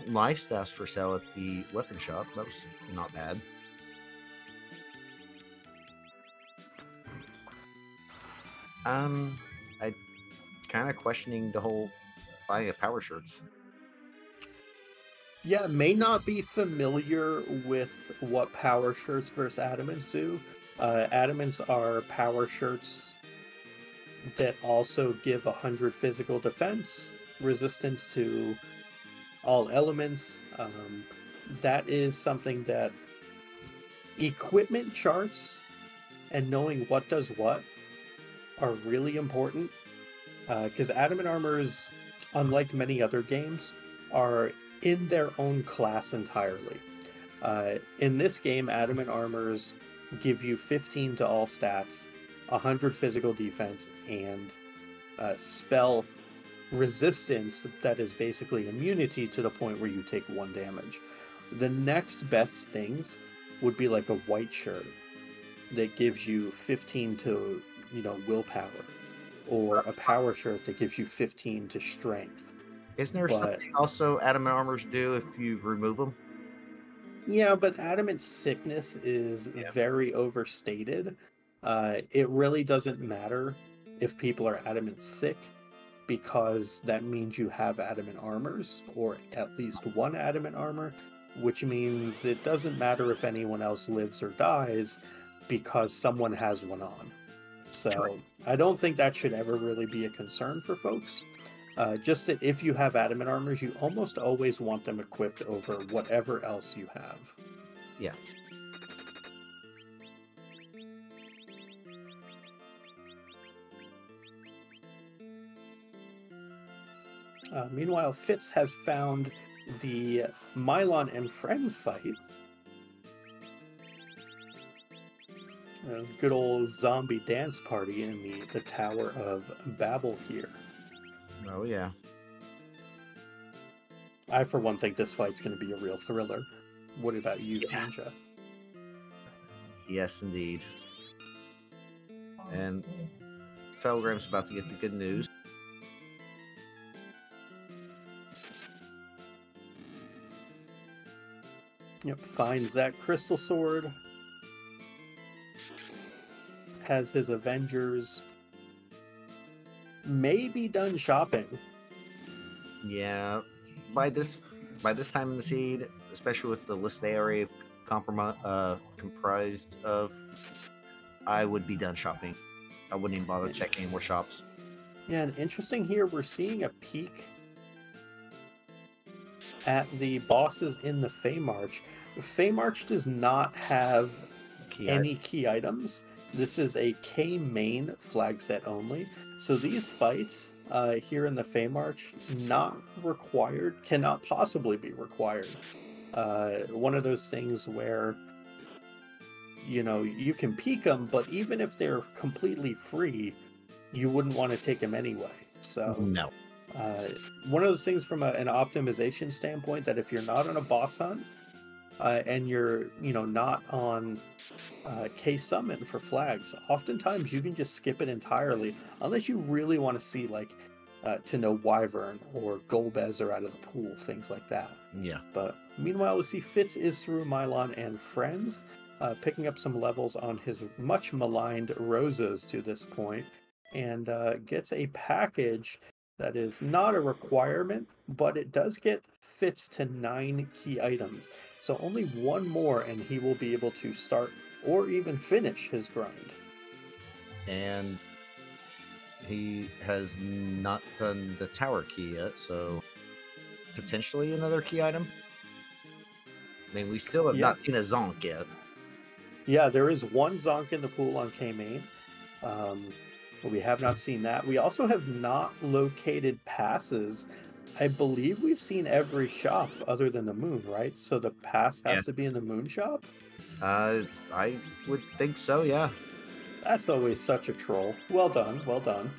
Life staffs for sale at the weapon shop. That was not bad. I kind of questioning the whole buying of power shirts. Yeah, may not be familiar with what power shirts versus adamants do. Adamants are power shirts that also give 100 physical defense, resistance to all elements. That is something that equipment charts and knowing what does what are really important, because adamant armors, unlike many other games, are in their own class entirely. In this game, adamant armors give you 15 to all stats, 100 physical defense, and spell resistance that is basically immunity to the point where you take 1 damage. The next best things would be like a white shirt that gives you 15 to, willpower, or a power shirt that gives you 15 to strength. Isn't there something also adamant armors do if you remove them? Yeah, but adamant sickness is very overstated. It really doesn't matter if people are adamant sick, because that means you have adamant armors, or at least 1 adamant armor, which means it doesn't matter if anyone else lives or dies, because someone has one on. So I don't think that should ever really be a concern for folks. Just that if you have adamant armors, you almost always want them equipped over whatever else you have. Yeah. Meanwhile, Fitz has found the Milon and Friends fight. A good old zombie dance party in the Tower of Babel here. Oh, yeah. I, for one, think this fight's going to be a real thriller. What about you, Ninja? Yes, indeed. And Felgram's about to get the good news. Yep, finds that crystal sword. Has his Avengers maybe done shopping. Yeah, by this time in the seed, especially with the list they already comprised of, I would be done shopping. I wouldn't even bother checking any more shops. Yeah, and interesting here, we're seeing a peek at the bosses in the Feymarch. Feymarch does not have any key items. This is a K main flag set only. So these fights here in the Feymarch, not required, cannot possibly be required. One of those things where, you can peek them, but even if they're completely free, you wouldn't want to take them anyway. So no. One of those things from an optimization standpoint, that if you're not on a boss hunt, and you're, not on K summon for flags, oftentimes you can just skip it entirely, unless you really want to see, to know Wyvern or Golbez are out of the pool, things like that. Yeah. But meanwhile, we see Fitz is through Milon and Friends, picking up some levels on his much maligned Rosas to this point, and gets a package that is not a requirement, but it does get Fitz to 9 key items. So only 1 more and he will be able to start or even finish his grind. And he has not done the tower key yet, so potentially another key item. I mean, we still have not seen a Zonk yet. Yeah, there is 1 Zonk in the pool on K-Main. We have not seen that. We also have not located passes. I believe we've seen every shop other than the Moon, right? So the pass has to be in the Moon shop? I would think so, yeah. That's always such a troll. Well done, well done.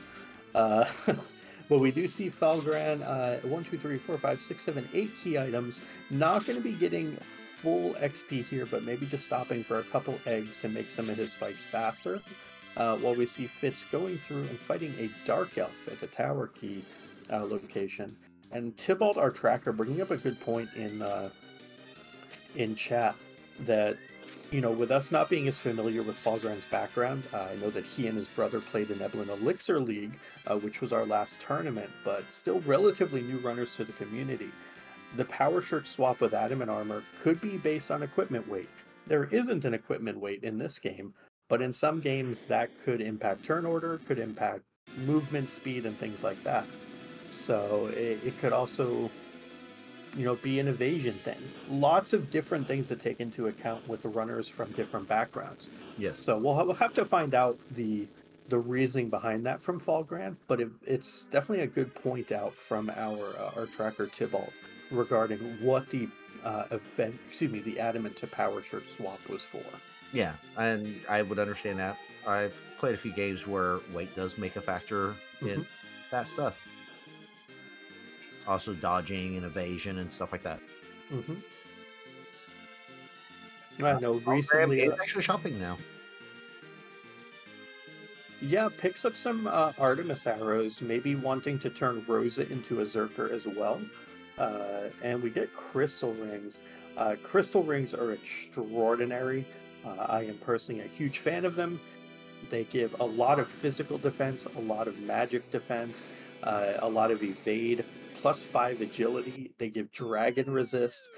But we do see Falgran, 1, 2, 3, 4, 5, 6, 7, 8 key items. Not going to be getting full XP here, but maybe just stopping for a couple eggs to make some of his fights faster. While we see Fitz going through and fighting a Dark Elf at the Tower Key location. And Tybalt, our tracker, bringing up a good point in chat, that, with us not being as familiar with Falgran's background, I know that he and his brother played in Eblin Elixir League, which was our last tournament, but still relatively new runners to the community. The power shirt swap with adamant armor could be based on equipment weight. There isn't an equipment weight in this game, but in some games that could impact turn order, could impact movement speed, and things like that. So it could also, be an evasion thing. Lots of different things to take into account with the runners from different backgrounds. Yes. So we'll have to find out the reasoning behind that from Fallgran, but it's definitely a good point out from our tracker Tybalt regarding what the the adamant to power shirt swap was for. Yeah, and I would understand that. I've played a few games where weight does make a factor in that stuff. Also dodging and evasion and stuff like that. I know recently it's actually shopping now. Yeah, picks up some Artemis arrows, maybe wanting to turn Rosa into a Zerker as well. And we get crystal rings. Crystal rings are extraordinary. I am personally a huge fan of them. They give a lot of physical defense, a lot of magic defense, a lot of evade, +5 agility. They give dragon resist.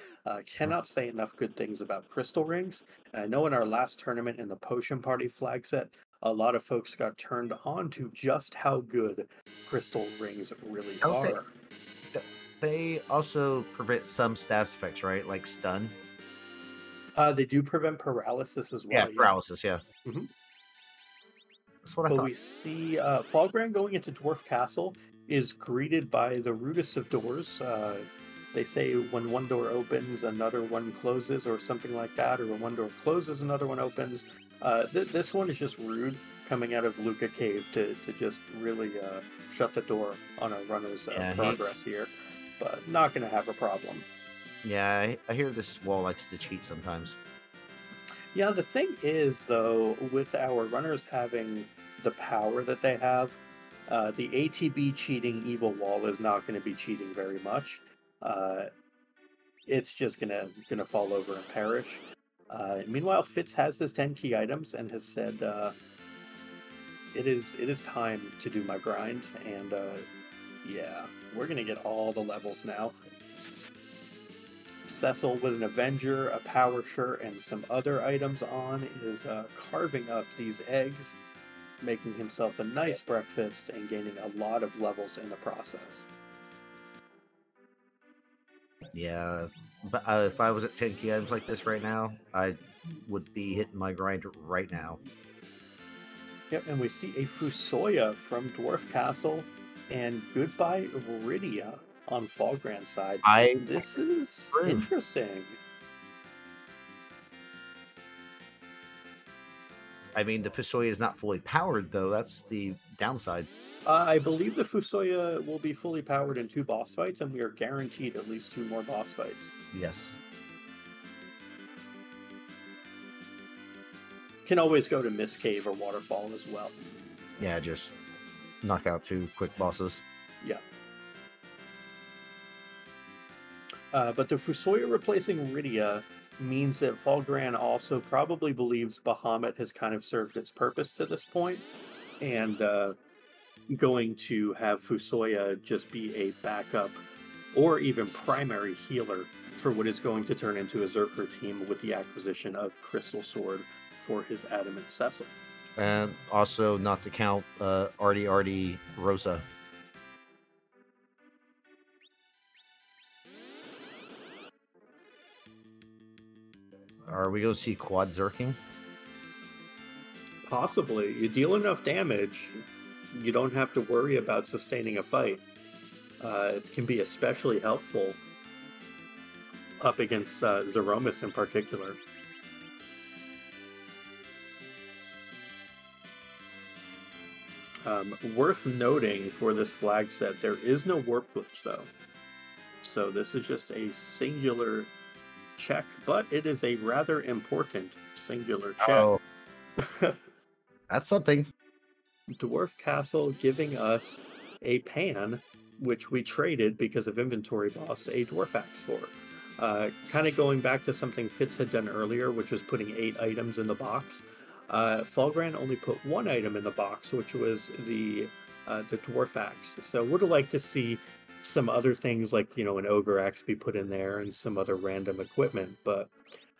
Cannot say enough good things about crystal rings. And I know in our last tournament in the Potion Party flag set, a lot of folks got turned on to just how good crystal rings really are. They also prevent some status effects, right? Like stun. They do prevent paralysis as well. Yeah, paralysis, yeah. That's what I thought. We see Fallgran going into Dwarf Castle is greeted by the rudest of doors. They say when one door opens, another one closes, or something like that, or when one door closes, another one opens. This one is just rude, coming out of Luca Cave to just really shut the door on our runner's progress here. But not going to have a problem. Yeah, I hear this wall likes to cheat sometimes. Yeah, the thing is, though, with our runners having the power that they have, the ATB cheating evil wall is not going to be cheating very much. It's just gonna fall over and perish. Meanwhile, Fitz has his 10 key items and has said, it is time to do my grind, and yeah, we're gonna get all the levels now. Cecil with an Avenger, a Power Shirt, and some other items on is carving up these eggs, making himself a nice breakfast and gaining a lot of levels in the process. Yeah, but if I was at 10 key items like this right now, I would be hitting my grind right now. Yep, and we see a Fusoya from Dwarf Castle, and goodbye Viridia on Fallgran's side. This is interesting. I mean, the Fusoya is not fully powered, though. That's the downside. I believe the Fusoya will be fully powered in 2 boss fights, and we are guaranteed at least 2 more boss fights. Yes. Can always go to Mist Cave or Waterfall as well. Yeah, just knock out 2 quick bosses. Yeah. But the Fusoya replacing Rydia means that Fallgran also probably believes Bahamut has kind of served its purpose to this point, and going to have Fusoya just be a backup or even primary healer for what is going to turn into a Zerker team with the acquisition of Crystal Sword for his Adamant Cecil. And also not to count Artie Rosa. Are we going to see quad Zerking? Possibly. You deal enough damage, you don't have to worry about sustaining a fight. It can be especially helpful up against Zeromus in particular. Worth noting for this flag set, there is no warp glitch though. So this is just a singular check, but it is a rather important singular check. Oh. That's something. Dwarf Castle giving us a pan, which we traded because of inventory boss, a Dwarf Axe for. Kind of going back to something Fitz had done earlier, which was putting 8 items in the box. Fallgran only put 1 item in the box, which was the Dwarf Axe. So would have liked to see some other things like, an Ogre Axe be put in there and some other random equipment, but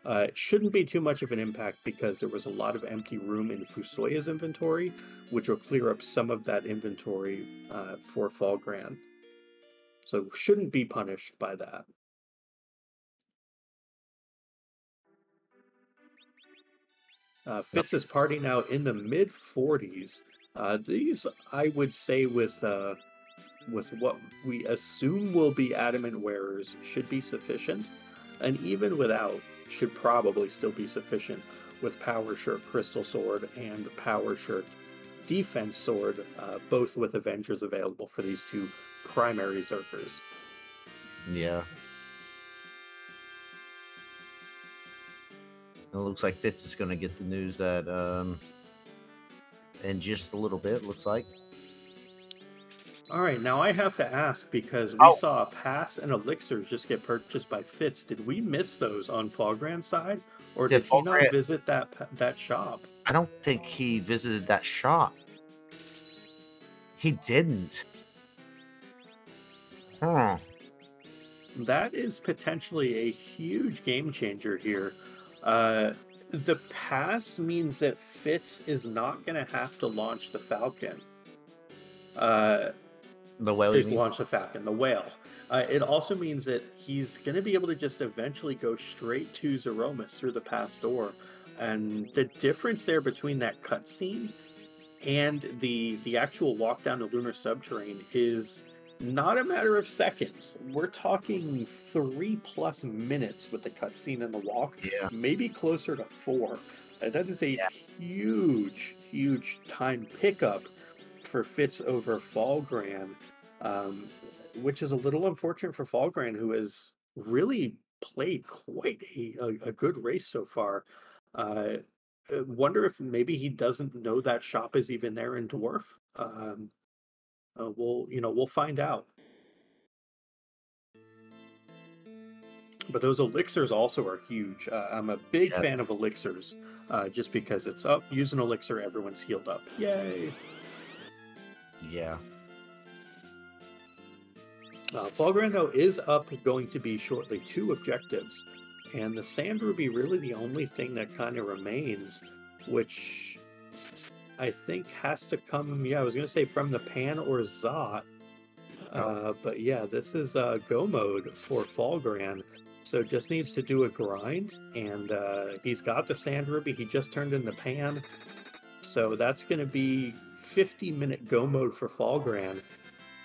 it shouldn't be too much of an impact because there was a lot of empty room in Fusoya's inventory, which will clear up some of that inventory for Falgran. So shouldn't be punished by that. Fitz's party now in the mid 40s. These, I would say, with what we assume will be adamant wearers, should be sufficient, and even without, should probably still be sufficient with Power Shirt Crystal Sword and Power Shirt Defense Sword, both with Avengers available for these two primary Zerkers. Yeah. It looks like Fitz is going to get the news that in just a little bit, looks like. All right, now I have to ask, because we saw a pass and elixirs just get purchased by Fitz. Did we miss those on Falgran's side, or did he not visit that shop? I don't think he visited that shop. He didn't. Huh. That is potentially a huge game changer here. The pass means that Fitz is not going to have to launch the Falcon. The whale. Launch the Falcon, the whale. It also means that he's going to be able to just eventually go straight to Zeromus through the pass door. And the difference there between that cutscene and the actual walk down the lunar subterrane is not a matter of seconds. We're talking 3+ minutes with the cutscene and the walk. Yeah. Maybe closer to 4. That is a huge, huge time pickup for Fitz over Falgran, which is a little unfortunate for Falgran, who has really played quite a good race so far. I wonder if maybe he doesn't know that shop is even there in Dwarf. We'll find out. But those elixirs also are huge. I'm a big fan of elixirs, just because it's up. Use an elixir, everyone's healed up. Yay! Yeah. Falgran, though, is up going to be shortly 2 objectives, and the Sand Ruby really the only thing that kind of remains, which I think has to come, I was going to say from the Pan or Zot, but yeah, this is go mode for Falgran, so just needs to do a grind, and he's got the Sand Ruby, he just turned in the Pan, so that's going to be 50-minute go mode for Falgran,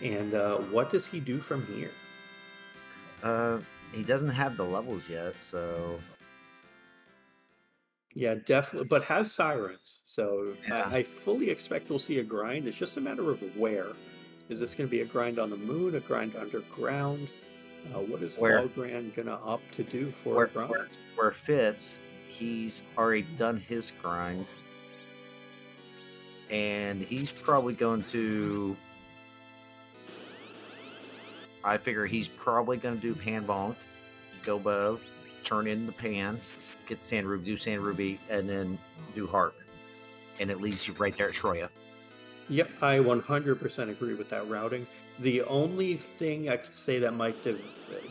and what does he do from here? He doesn't have the levels yet, so... Yeah, definitely, but has sirens, so I fully expect we'll see a grind. It's just a matter of where. Is this going to be a grind on the moon, a grind underground? What is Falgran going to opt to do for a grind? Where Fitz, he's already done his grind, and he's probably going to... I figure he's probably going to do Pan Bonk, go above, turn in the Pan, get Sand Ruby, do Sand Ruby, and then do Harp. And it leaves you right there at Troya. Yep, I 100% agree with that routing. The only thing I could say that might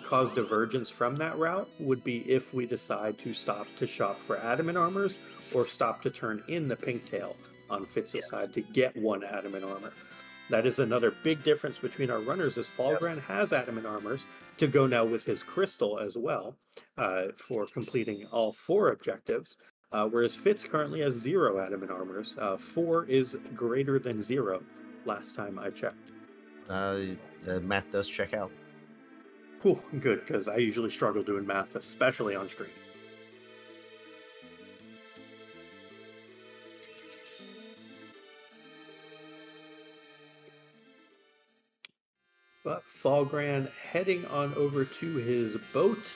cause divergence from that route would be if we decide to stop to shop for adamant armors or stop to turn in the Pinktail on Fitz's side to get 1 adamant armor. That is another big difference between our runners, as Falgran has adamant armors to go now with his crystal as well for completing all 4 objectives, whereas Fitz currently has 0 adamant armors. 4 is greater than 0 last time I checked. The math does check out. Whew, good, because I usually struggle doing math, especially on stream. But Falgran heading on over to his boat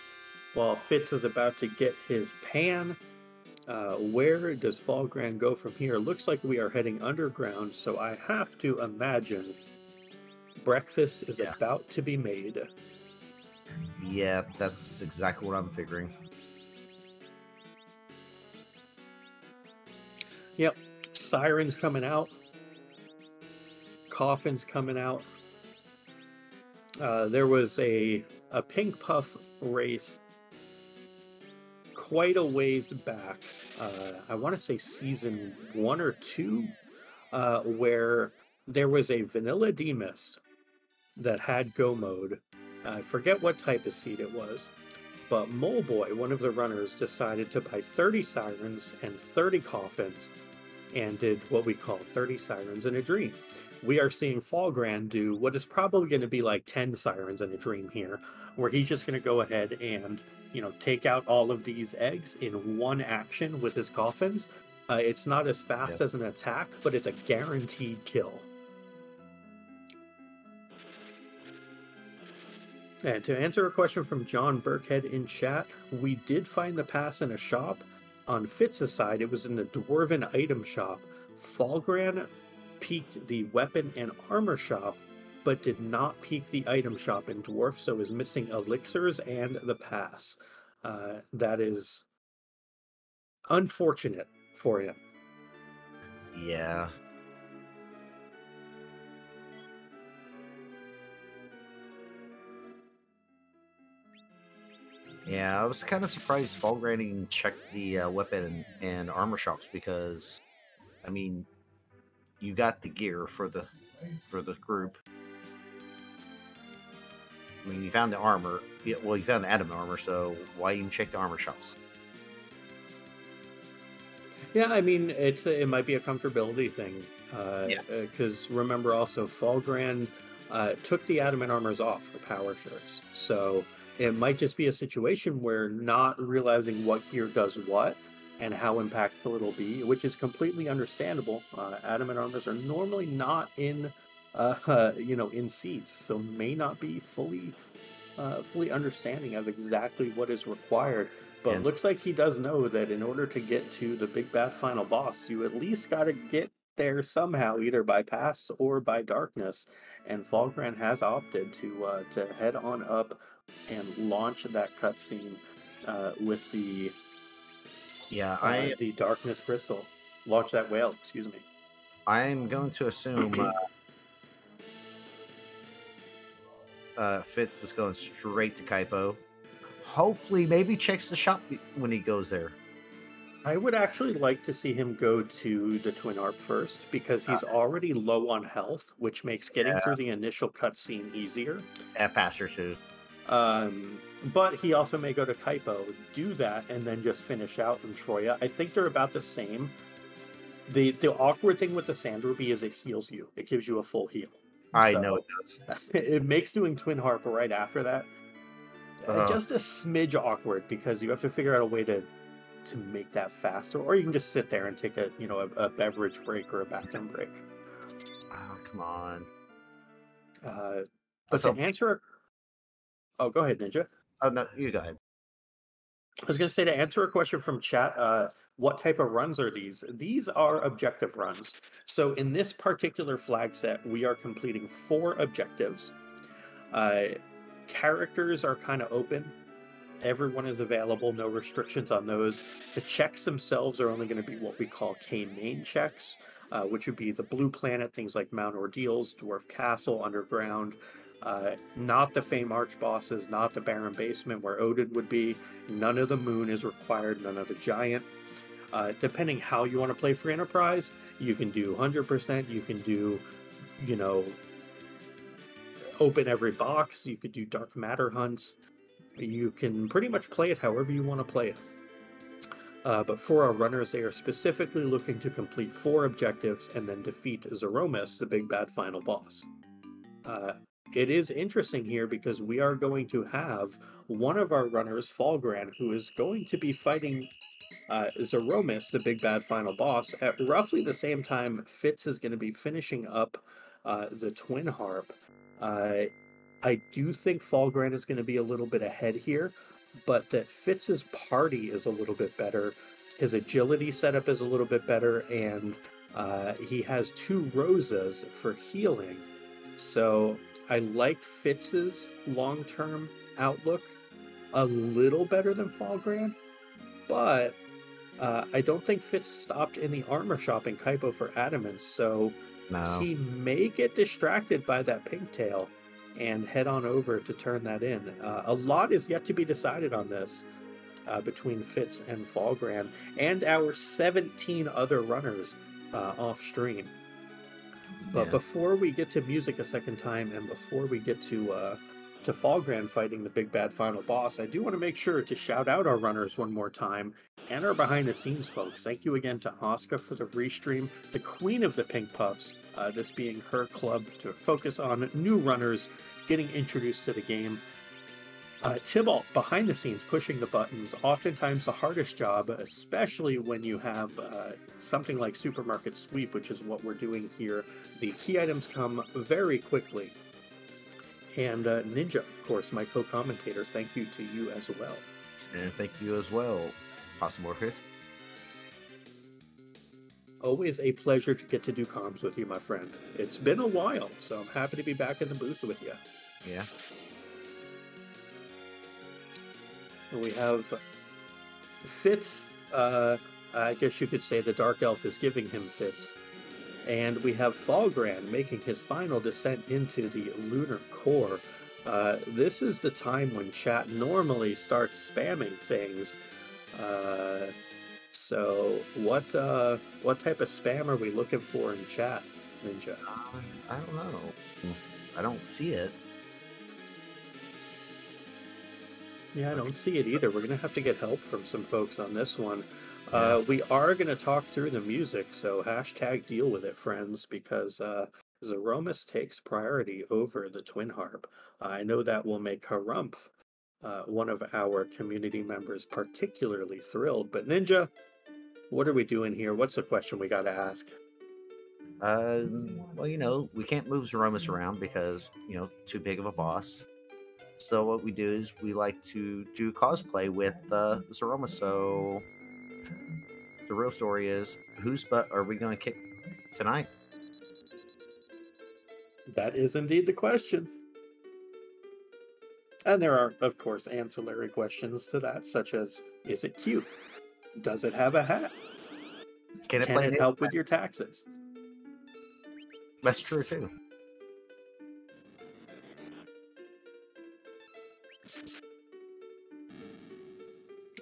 while Fitz is about to get his Pan. Where does Falgran go from here? Looks like we are heading underground, so I have to imagine breakfast is about to be made. Yeah, that's exactly what I'm figuring. Yep, sirens coming out. Coffins coming out. There was a Pink Puff race quite a ways back. I want to say season 1 or 2, where there was a Vanilla D-Mist that had Go mode. I forget what type of seed it was, but Mole Boy, one of the runners, decided to buy 30 sirens and 30 coffins and did what we call 30 sirens in a dream. We are seeing Falgran do what is probably going to be like 10 sirens in a dream here, where he's just going to go ahead and, take out all of these eggs in one action with his coffins. It's not as fast as an attack, but it's a guaranteed kill. And to answer a question from John Burkhead in chat, we did find the pass in a shop. On Fitz's side, it was in the Dwarven item shop. Falgran peaked the weapon and armor shop, but did not peak the item shop in Dwarf, so is missing elixirs and the pass. That is unfortunate for you. Yeah. Yeah, I was kind of surprised Falgran didn't check the weapon and armor shops because, I mean, you got the gear for the group. I mean, you found the armor. Yeah, well, you found the adamant armor, so why even check the armor shops? Yeah, I mean, it might be a comfortability thing. Because remember also, Falgran took the adamant armors off for power shirts. So it might just be a situation where not realizing what gear does what and how impactful it'll be, which is completely understandable. Adamant armors are normally not in in seeds, so may not be fully understanding of exactly what is required. But it looks like he does know that in order to get to the big bad final boss, you at least got to get there somehow, either by pass or by darkness. And Falgran has opted to head on up and launch that cutscene with the the darkness crystal. Launch that whale, excuse me. I'm going to assume Fitz is going straight to Kaipo. Hopefully, maybe checks the shop when he goes there. I would actually like to see him go to the Twin Harp first, because he's already low on health, which makes getting through the initial cutscene easier. And faster, too. But he also may go to Kaipo, do that, and then just finish out in Troya. I think they're about the same. The awkward thing with the Sand Ruby is it heals you. It gives you a full heal. I know it does. It makes doing Twin Harp right after that just a smidge awkward, because you have to figure out a way to make that faster, or you can just sit there and take a beverage break or a bathroom break. Oh, come on. But to answer... Oh, go ahead, Ninja. Oh, no, you go ahead. I was going to say, to answer a question from chat, what type of runs are these? These are objective runs. So in this particular flag set, we are completing 4 objectives. Characters are kind of open. Everyone is available, no restrictions on those. The checks themselves are only going to be what we call K-main checks, which would be the Blue Planet, things like Mount Ordeals, Dwarf Castle, Underground. Not the Fame Arch bosses, not the Barren Basement where Odin would be. None of the Moon is required, none of the Giant. Depending how you want to play for Enterprise, you can do 100%, you can do, open every box, you could do Dark Matter hunts. You can pretty much play it however you want to play it. But for our runners, they are specifically looking to complete 4 objectives and then defeat Zeromus, the big bad final boss. It is interesting here because we are going to have one of our runners, Falgran, who is going to be fighting Zeromus, the big bad final boss, at roughly the same time Fitz is going to be finishing up the Twin Harp. I do think Falgran is going to be a little bit ahead here, but that Fitz's party is a little bit better. His agility setup is a little bit better, and he has 2 roses for healing. So I like Fitz's long-term outlook a little better than Falgran, but I don't think Fitz stopped in the armor shop in Kaipo for adamants, so he may get distracted by that pigtail. and head on over to turn that in. A lot is yet to be decided on this between Fitz and Falgran and our 17 other runners off stream. But before we get to music a second time, and before we get to Falgran fighting the big bad final boss, I do want to make sure to shout out our runners one more time and our behind the scenes folks. Thank you again to Asuka for the restream, the queen of the Pink Puffs, this being her club to focus on new runners getting introduced to the game. Tybalt, behind the scenes, pushing the buttons, oftentimes the hardest job, especially when you have something like Supermarket Sweep, which is what we're doing here. The key items come very quickly. And Ninja, of course, my co-commentator, thank you to you as well. And thank you as well, Possimorphous. Always a pleasure to get to do comms with you, my friend. It's been a while, so I'm happy to be back in the booth with you. Yeah. We have Fitz, I guess you could say the Dark Elf is giving him fits. And we have Falgran making his final descent into the Lunar Core. This is the time when chat normally starts spamming things. So what type of spam are we looking for in chat, Ninja? I don't know. I don't see it. Yeah, I don't see it either. We're going to have to get help from some folks on this one. Yeah. We are going to talk through the music, so hashtag deal with it, friends, because Zeromus takes priority over the Twin Harp. I know that will make Harumph, one of our community members, particularly thrilled. But Ninja, what are we doing here? What's the question we got to ask? Well, we can't move Zeromus around because, too big of a boss. So what we do is we like to do cosplay with Zeromus. So the real story is, whose butt are we going to kick tonight? That is indeed the question. And there are, of course, ancillary questions to that, such as, is it cute? Does it have a hat? Can it help with your taxes? That's true, too.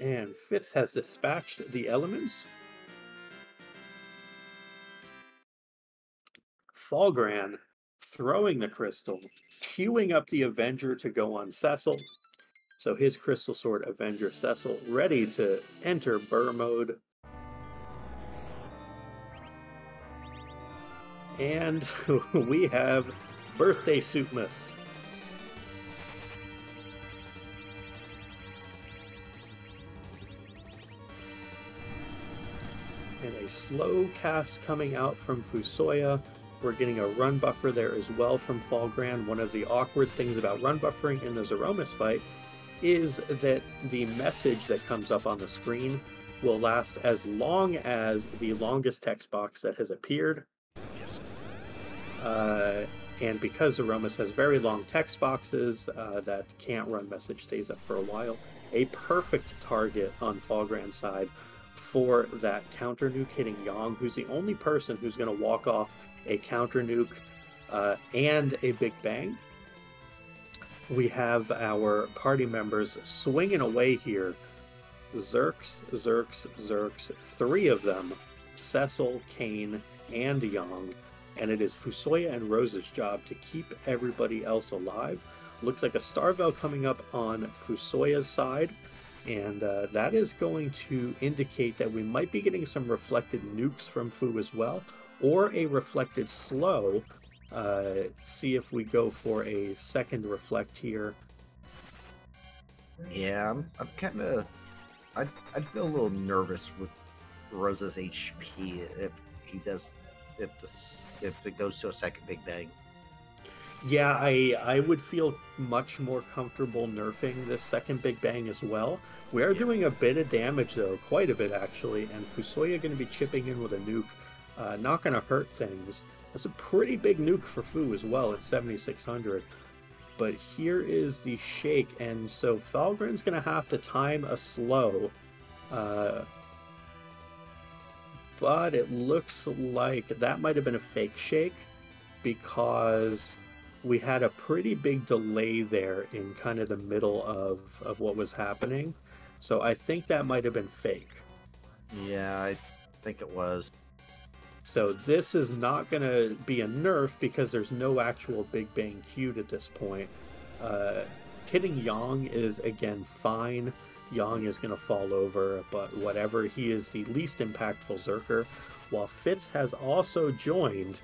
And Fitz has dispatched the elements. Falgran throwing the crystal, queuing up the Avenger to go on Cecil. So his Crystal Sword Avenger Cecil ready to enter Burr mode. And we have Birthday Suitmas. And a slow cast coming out from Fusoya. We're getting a run buffer there as well from Falgran. One of the awkward things about run buffering in the Zeromus fight is that the message that comes up on the screen will last as long as the longest text box that has appeared. Yes. And because Zeromus has very long text boxes that can't run message stays up for a while, a perfect target on Falgran's side for that counter nuke hitting Yang, who's the only person who's going to walk off a counter nuke and a Big Bang. We have our party members swinging away here. Zerks, three of them, Cecil, Kane, and Yang. And it is Fusoya and Rose's job to keep everybody else alive. Looks like a Starvel coming up on Fusoya's side. And that is going to indicate that we might be getting some reflected nukes from Fu as well, or a reflected slow. See if we go for a second reflect here. Yeah, I'm kind of... I'd feel a little nervous with Rose's HP if it goes to a second Big Bang. Yeah, I would feel much more comfortable nerfing this second Big Bang as well. We are doing a bit of damage, though, quite a bit actually, and Fusoya going to be chipping in with a nuke. Not going to hurt things. That's a pretty big nuke for Fu as well at 7,600. But here is the shake, and so Falgran's going to have to time a slow. But it looks like that might have been a fake shake, because we had a pretty big delay there in kind of the middle of what was happening. So I think that might have been fake. Yeah, I think it was. So this is not going to be a nerf because there's no actual Big Bang queued at this point. Uh, Hitting Yang is, again, fine. Yang is going to fall over, but whatever. He is the least impactful Zerker. While Fitz has also joined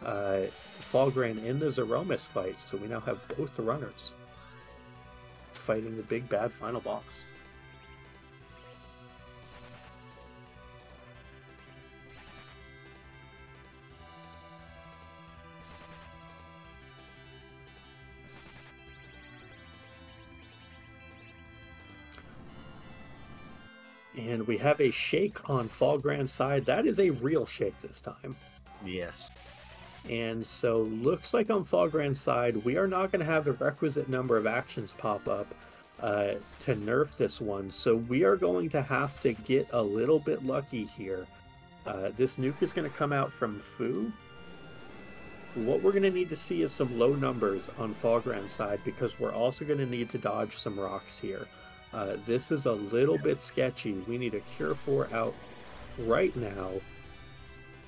Falgran in the Zeromus fight, so we now have both the runners fighting the big bad final boss. And we have a shake on Falgran's side. That is a real shake this time. Yes. And so looks like on Falgran's side, we are not going to have the requisite number of actions pop up to nerf this one. So we are going to have to get a little bit lucky here. This nuke is going to come out from Fu. What we're going to need to see is some low numbers on Falgran's side because we're also going to need to dodge some rocks here. This is a little bit sketchy. We need a Cure 4 out right now.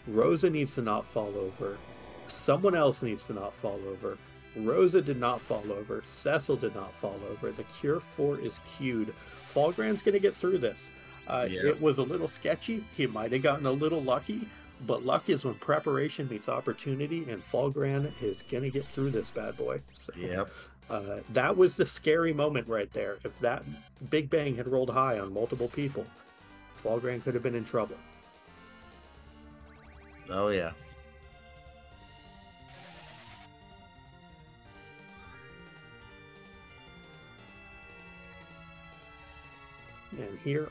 Rosa needs to not fall over. Someone else needs to not fall over. Rosa did not fall over. Cecil did not fall over. The Cure 4 is queued. Falgran's going to get through this. It was a little sketchy. He might have gotten a little lucky, but luck is when preparation meets opportunity, and Falgran is going to get through this bad boy. So, that was the scary moment right there. If that Big Bang had rolled high on multiple people, Falgran could have been in trouble. Oh, yeah. And here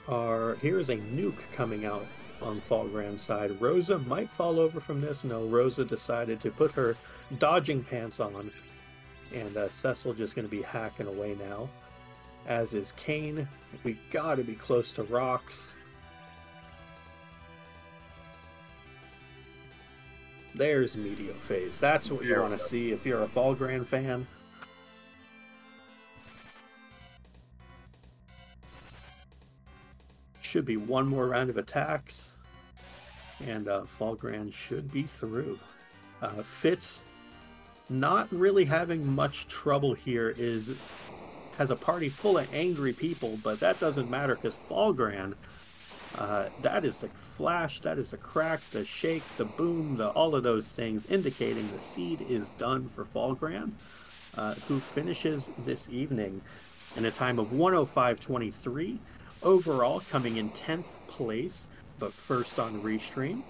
is a nuke coming out on Falgran's side. Rosa might fall over from this. No, Rosa decided to put her dodging pants on. And Cecil just going to be hacking away now. As is Kane. We got to be close to rocks. There's Meteor Phase. That's what you want to see if you're a Falgran fan. Should be one more round of attacks. And Falgran should be through. Fitz, not really having much trouble here, has a party full of angry people, but that doesn't matter because Falgran, that is the flash, that is the crack, the shake, the boom, all of those things indicating the seed is done for Falgran, who finishes this evening in a time of 105.23, overall coming in 10th place, but first on Restream.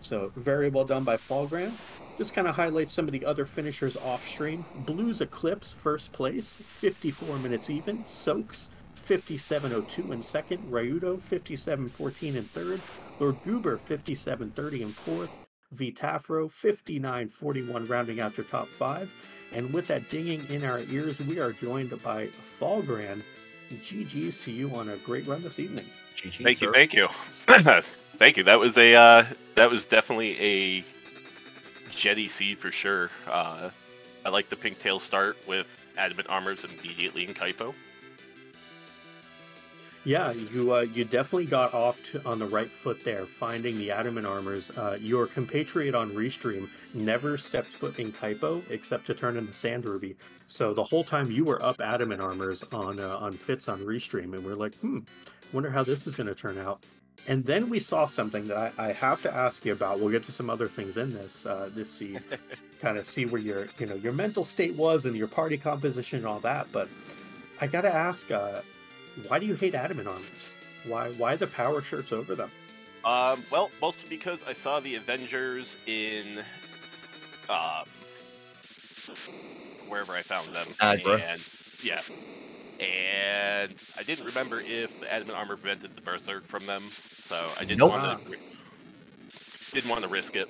So very well done by Falgran. Just kind of highlight some of the other finishers off stream. Blues Eclipse, first place, 54 minutes even. Soaks, 57.02 in second. Ryudo, 57.14 in third. Lord Goober, 57.30 in fourth. Vitafro, 59.41 rounding out your top five. And with that dinging in our ears, we are joined by Falgran. GG's to you on a great run this evening. GG's, thank you. Thank you. That was definitely a Jetty seed for sure. I like the pink tail start with adamant armors immediately in Kaipo. Yeah, you definitely got off on the right foot there, finding the adamant armors. Your compatriot on Restream never stepped foot in Kaipo except to turn into Sand Ruby. So the whole time you were up adamant armors on Fitz on Restream, and we're like, wonder how this is going to turn out. And then we saw something that I have to ask you about. We'll get to some other things in this seed, kind of see where your mental state was and your party composition and all that. But I got to ask, why do you hate adamant armors? Why the power shirts over them? Well, mostly because I saw the Avengers in wherever I found them. And I didn't remember if the adamant armor prevented the berserk from them, so I didn't want to risk it.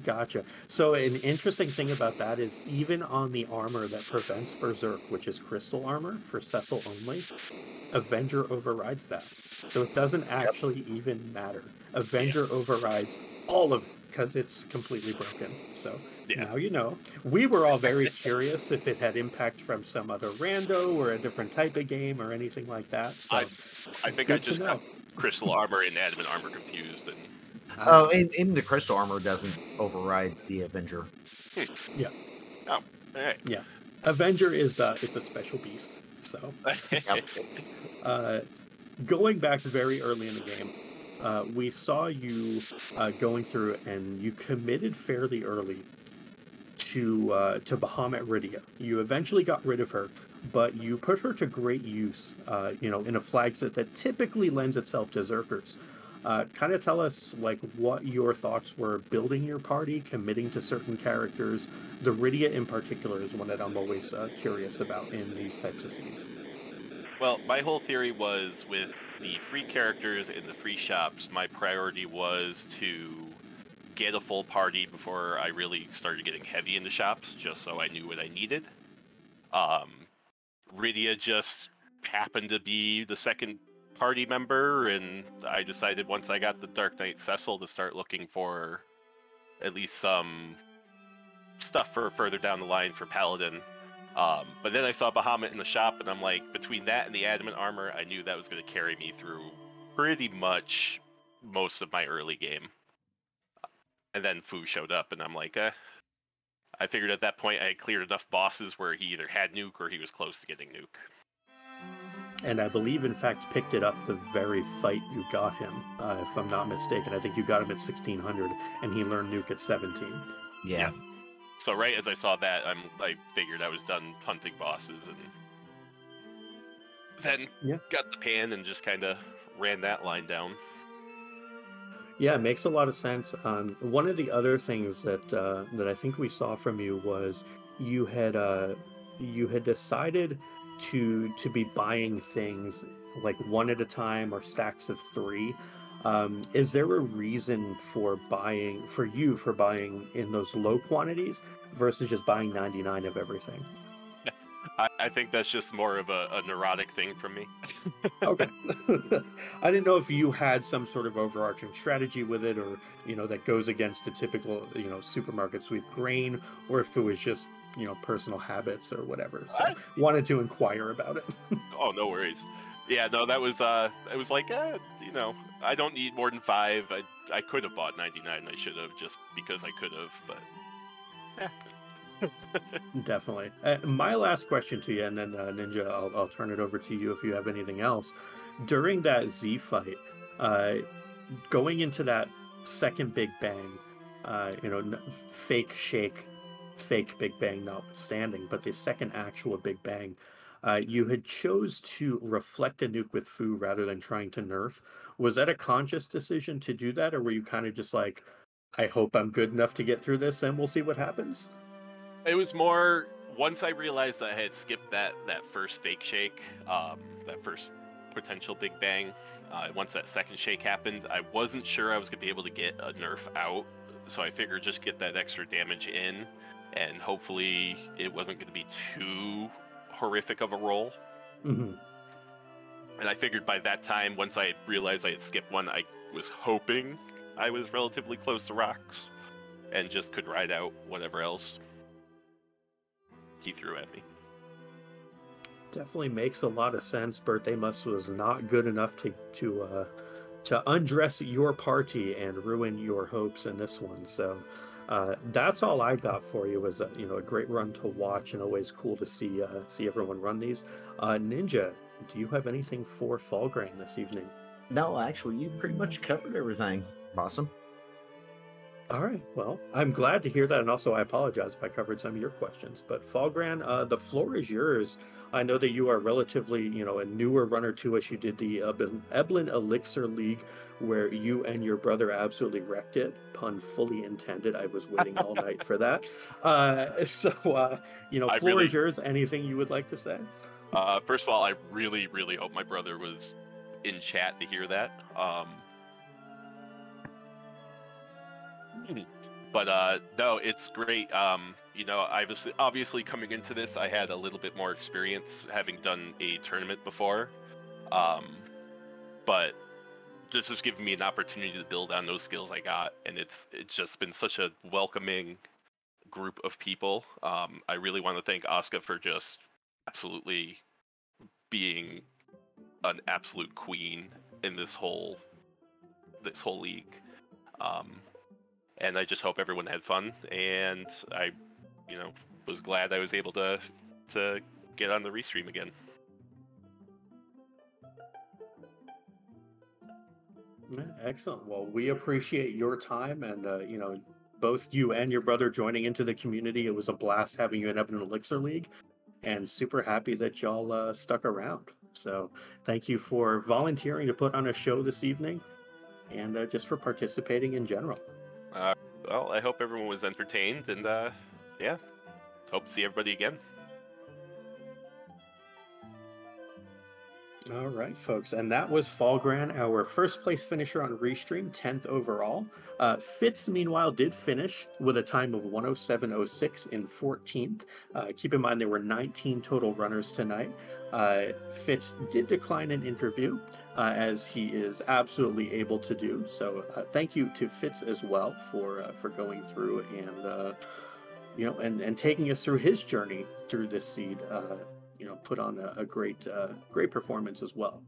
Gotcha. So an interesting thing about that is even on the armor that prevents berserk, which is crystal armor for Cecil only, Avenger overrides that. So it doesn't actually even matter. Avenger overrides all of it because it's completely broken. So Yeah. now you know. We were all very curious if it had impact from some other rando or a different type of game or anything like that. So I think I good to just got know. crystal armor and adamant armor confused, and Oh, and even the crystal armor doesn't override the Avenger. Yeah. oh, all right. Yeah. Avenger is it's a special beast. So going back very early in the game, we saw you going through and you committed fairly early to Bahamut Rydia. You eventually got rid of her, but you put her to great use, in a flag set that typically lends itself to Zerkers. Kind of tell us like what your thoughts were building your party, committing to certain characters. The Rydia in particular is one that I'm always curious about in these types of scenes. Well, my whole theory was with the free characters in the free shops, my priority was to get a full party before I really started getting heavy into shops, just so I knew what I needed. Rydia just happened to be the second party member, and I decided once I got the Dark Knight Cecil to start looking for at least some stuff for further down the line for Paladin. But then I saw Bahamut in the shop, and I'm like, between that and the adamant armor, I knew that was going to carry me through pretty much most of my early game. And then Fu showed up, and I'm like, I figured at that point I had cleared enough bosses where he either had nuke or he was close to getting nuke. And I believe, in fact, picked it up the very fight you got him, if I'm not mistaken. I think you got him at 1600, and he learned nuke at 17. Yeah. So right as I saw that, I figured I was done hunting bosses, and then got the pan and just kind of ran that line down. Yeah, it makes a lot of sense. One of the other things that I think we saw from you was you had decided to be buying things like one at a time or stacks of 3. Is there a reason for buying in those low quantities versus just buying 99 of everything? I think that's just more of a neurotic thing from me. Okay. I didn't know if you had some sort of overarching strategy with it, or that goes against the typical supermarket sweep grain, or if it was just personal habits or whatever. So wanted to inquire about it. Oh, no worries. Yeah, no, that was it was like I don't need more than 5. I could have bought 99. I should have, just because I could have, but Definitely. My last question to you, and then Ninja, I'll turn it over to you if you have anything else. During that Z fight, going into that second Big Bang, fake shake, fake Big Bang notwithstanding, but the second actual Big Bang, you had chose to reflect a nuke with Fu rather than trying to nerf. Was that a conscious decision to do that, or were you kind of just like, I hope I'm good enough to get through this and we'll see what happens? it was more once I realized I had skipped that first fake shake, that first potential Big Bang. Once that second shake happened, I wasn't sure I was going to be able to get a nerf out, so I figured just get that extra damage in, and hopefully it wasn't going to be too horrific of a roll. Mm-hmm. And I figured by that time, once I realized I had skipped one, I was hoping I was relatively close to rocks and just could ride out whatever else he threw at me. Definitely makes a lot of sense. Birthday Must was not good enough to undress your party and ruin your hopes in this one. So that's all I got for you. Was a great run to watch, and always cool to see everyone run these. Ninja, do you have anything for Fallgrain this evening? No, actually, you pretty much covered everything. Awesome. All right. Well, I'm glad to hear that, and also I apologize if I covered some of your questions. But Fallgran, the floor is yours. I know that you are relatively, a newer runner to us. You did the Eblin Elixir League, where you and your brother absolutely wrecked it. Pun fully intended. I was waiting all night for that. Floor is yours. Anything you would like to say? First of all, I really, really hope my brother was in chat to hear that. But no, it's great. Obviously coming into this, I had a little bit more experience having done a tournament before. But this has given me an opportunity to build on those skills I got, and it's just been such a welcoming group of people. I really want to thank Asuka for just absolutely being an absolute queen in this whole league. And I just hope everyone had fun, and I, was glad I was able to get on the restream again. Excellent. Well, we appreciate your time, and both you and your brother joining into the community. It was a blast having you in Ebon Elixir League, and super happy that y'all stuck around. So thank you for volunteering to put on a show this evening, and just for participating in general. Well, I hope everyone was entertained, and hope to see everybody again. All right, folks, and that was Fallgran, our first place finisher on Restream, 10th overall. Fitz, meanwhile, did finish with a time of 107.06 in 14th. Keep in mind there were 19 total runners tonight. Fitz did decline an interview, as he is absolutely able to do. So thank you to Fitz as well for going through and taking us through his journey through this seed. Put on a great performance as well.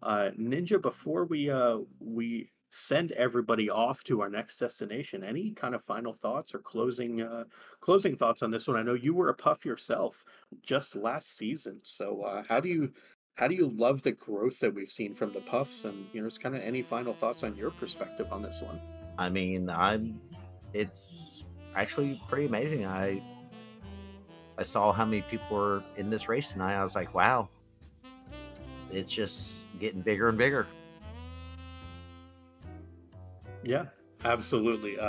Ninja, before we send everybody off to our next destination, any kind of final thoughts or closing thoughts on this one? I know you were a Puff yourself just last season, so how do you love the growth that we've seen from the Puffs, and just kind of any final thoughts on your perspective on this one? I mean, it's actually pretty amazing. I saw how many people were in this race tonight. I was like, wow, it's just getting bigger and bigger. Yeah, absolutely.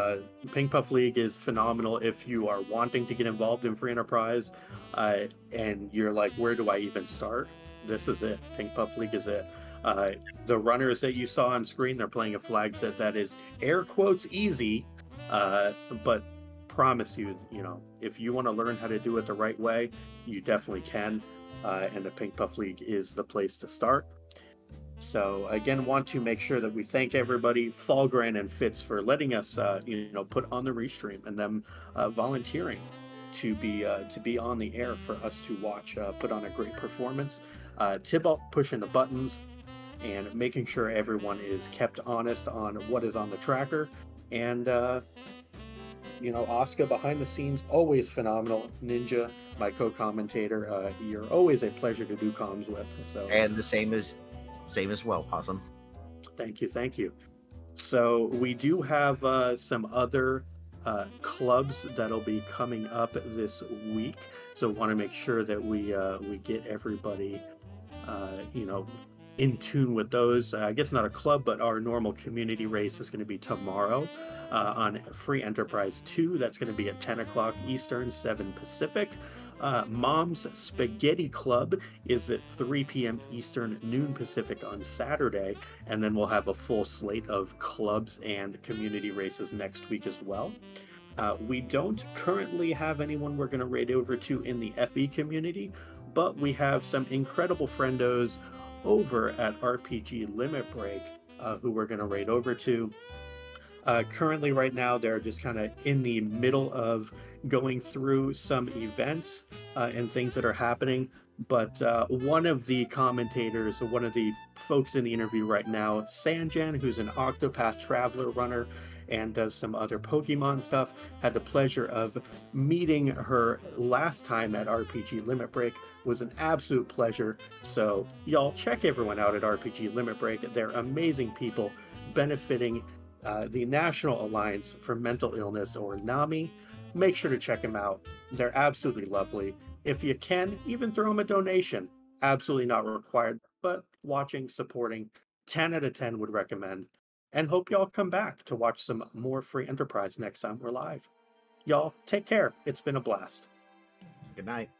Pink Puff League is phenomenal if you are wanting to get involved in free enterprise, and you're like, where do I even start? This is it. Pink Puff League is it. The runners that you saw on screen, they're playing a flag set that is air quotes easy, but promise you, if you want to learn how to do it the right way, you definitely can, and the Pink Puff League is the place to start. So again, want to make sure that we thank everybody, Fallgran and Fitz, for letting us put on the restream, and them volunteering to be on the air for us to watch put on a great performance. Tibalt pushing the buttons and making sure everyone is kept honest on what is on the tracker, and Asuka behind the scenes, always phenomenal. Ninja, my co-commentator, you're always a pleasure to do comms with. So, and the same as well, Possum. Thank you. So we do have some other clubs that'll be coming up this week. So want to make sure that we get everybody, in tune with those. I guess not a club, but our normal community race is going to be tomorrow on Free Enterprise 2. That's going to be at 10 o'clock Eastern, 7 Pacific. Mom's Spaghetti Club is at 3 p.m. Eastern, noon Pacific on Saturday, and then we'll have a full slate of clubs and community races next week as well. We don't currently have anyone we're going to raid over to in the FE community, but we have some incredible friendos over at RPG Limit Break who we're going to raid over to. Currently, right now, they're just kind of in the middle of going through some events and things that are happening. But one of the commentators, or one of the folks in the interview right now, Sanjan, who's an Octopath Traveler runner and does some other Pokemon stuff, had the pleasure of meeting her last time at RPG Limit Break. It was an absolute pleasure. So y'all check everyone out at RPG Limit Break. They're amazing people benefiting the National Alliance for Mental Illness, or NAMI. Make sure to check them out. They're absolutely lovely. If you can, even throw them a donation. Absolutely not required, but watching, supporting, 10 out of 10 would recommend. And hope y'all come back to watch some more Free Enterprise next time we're live. Y'all, take care. It's been a blast. Good night.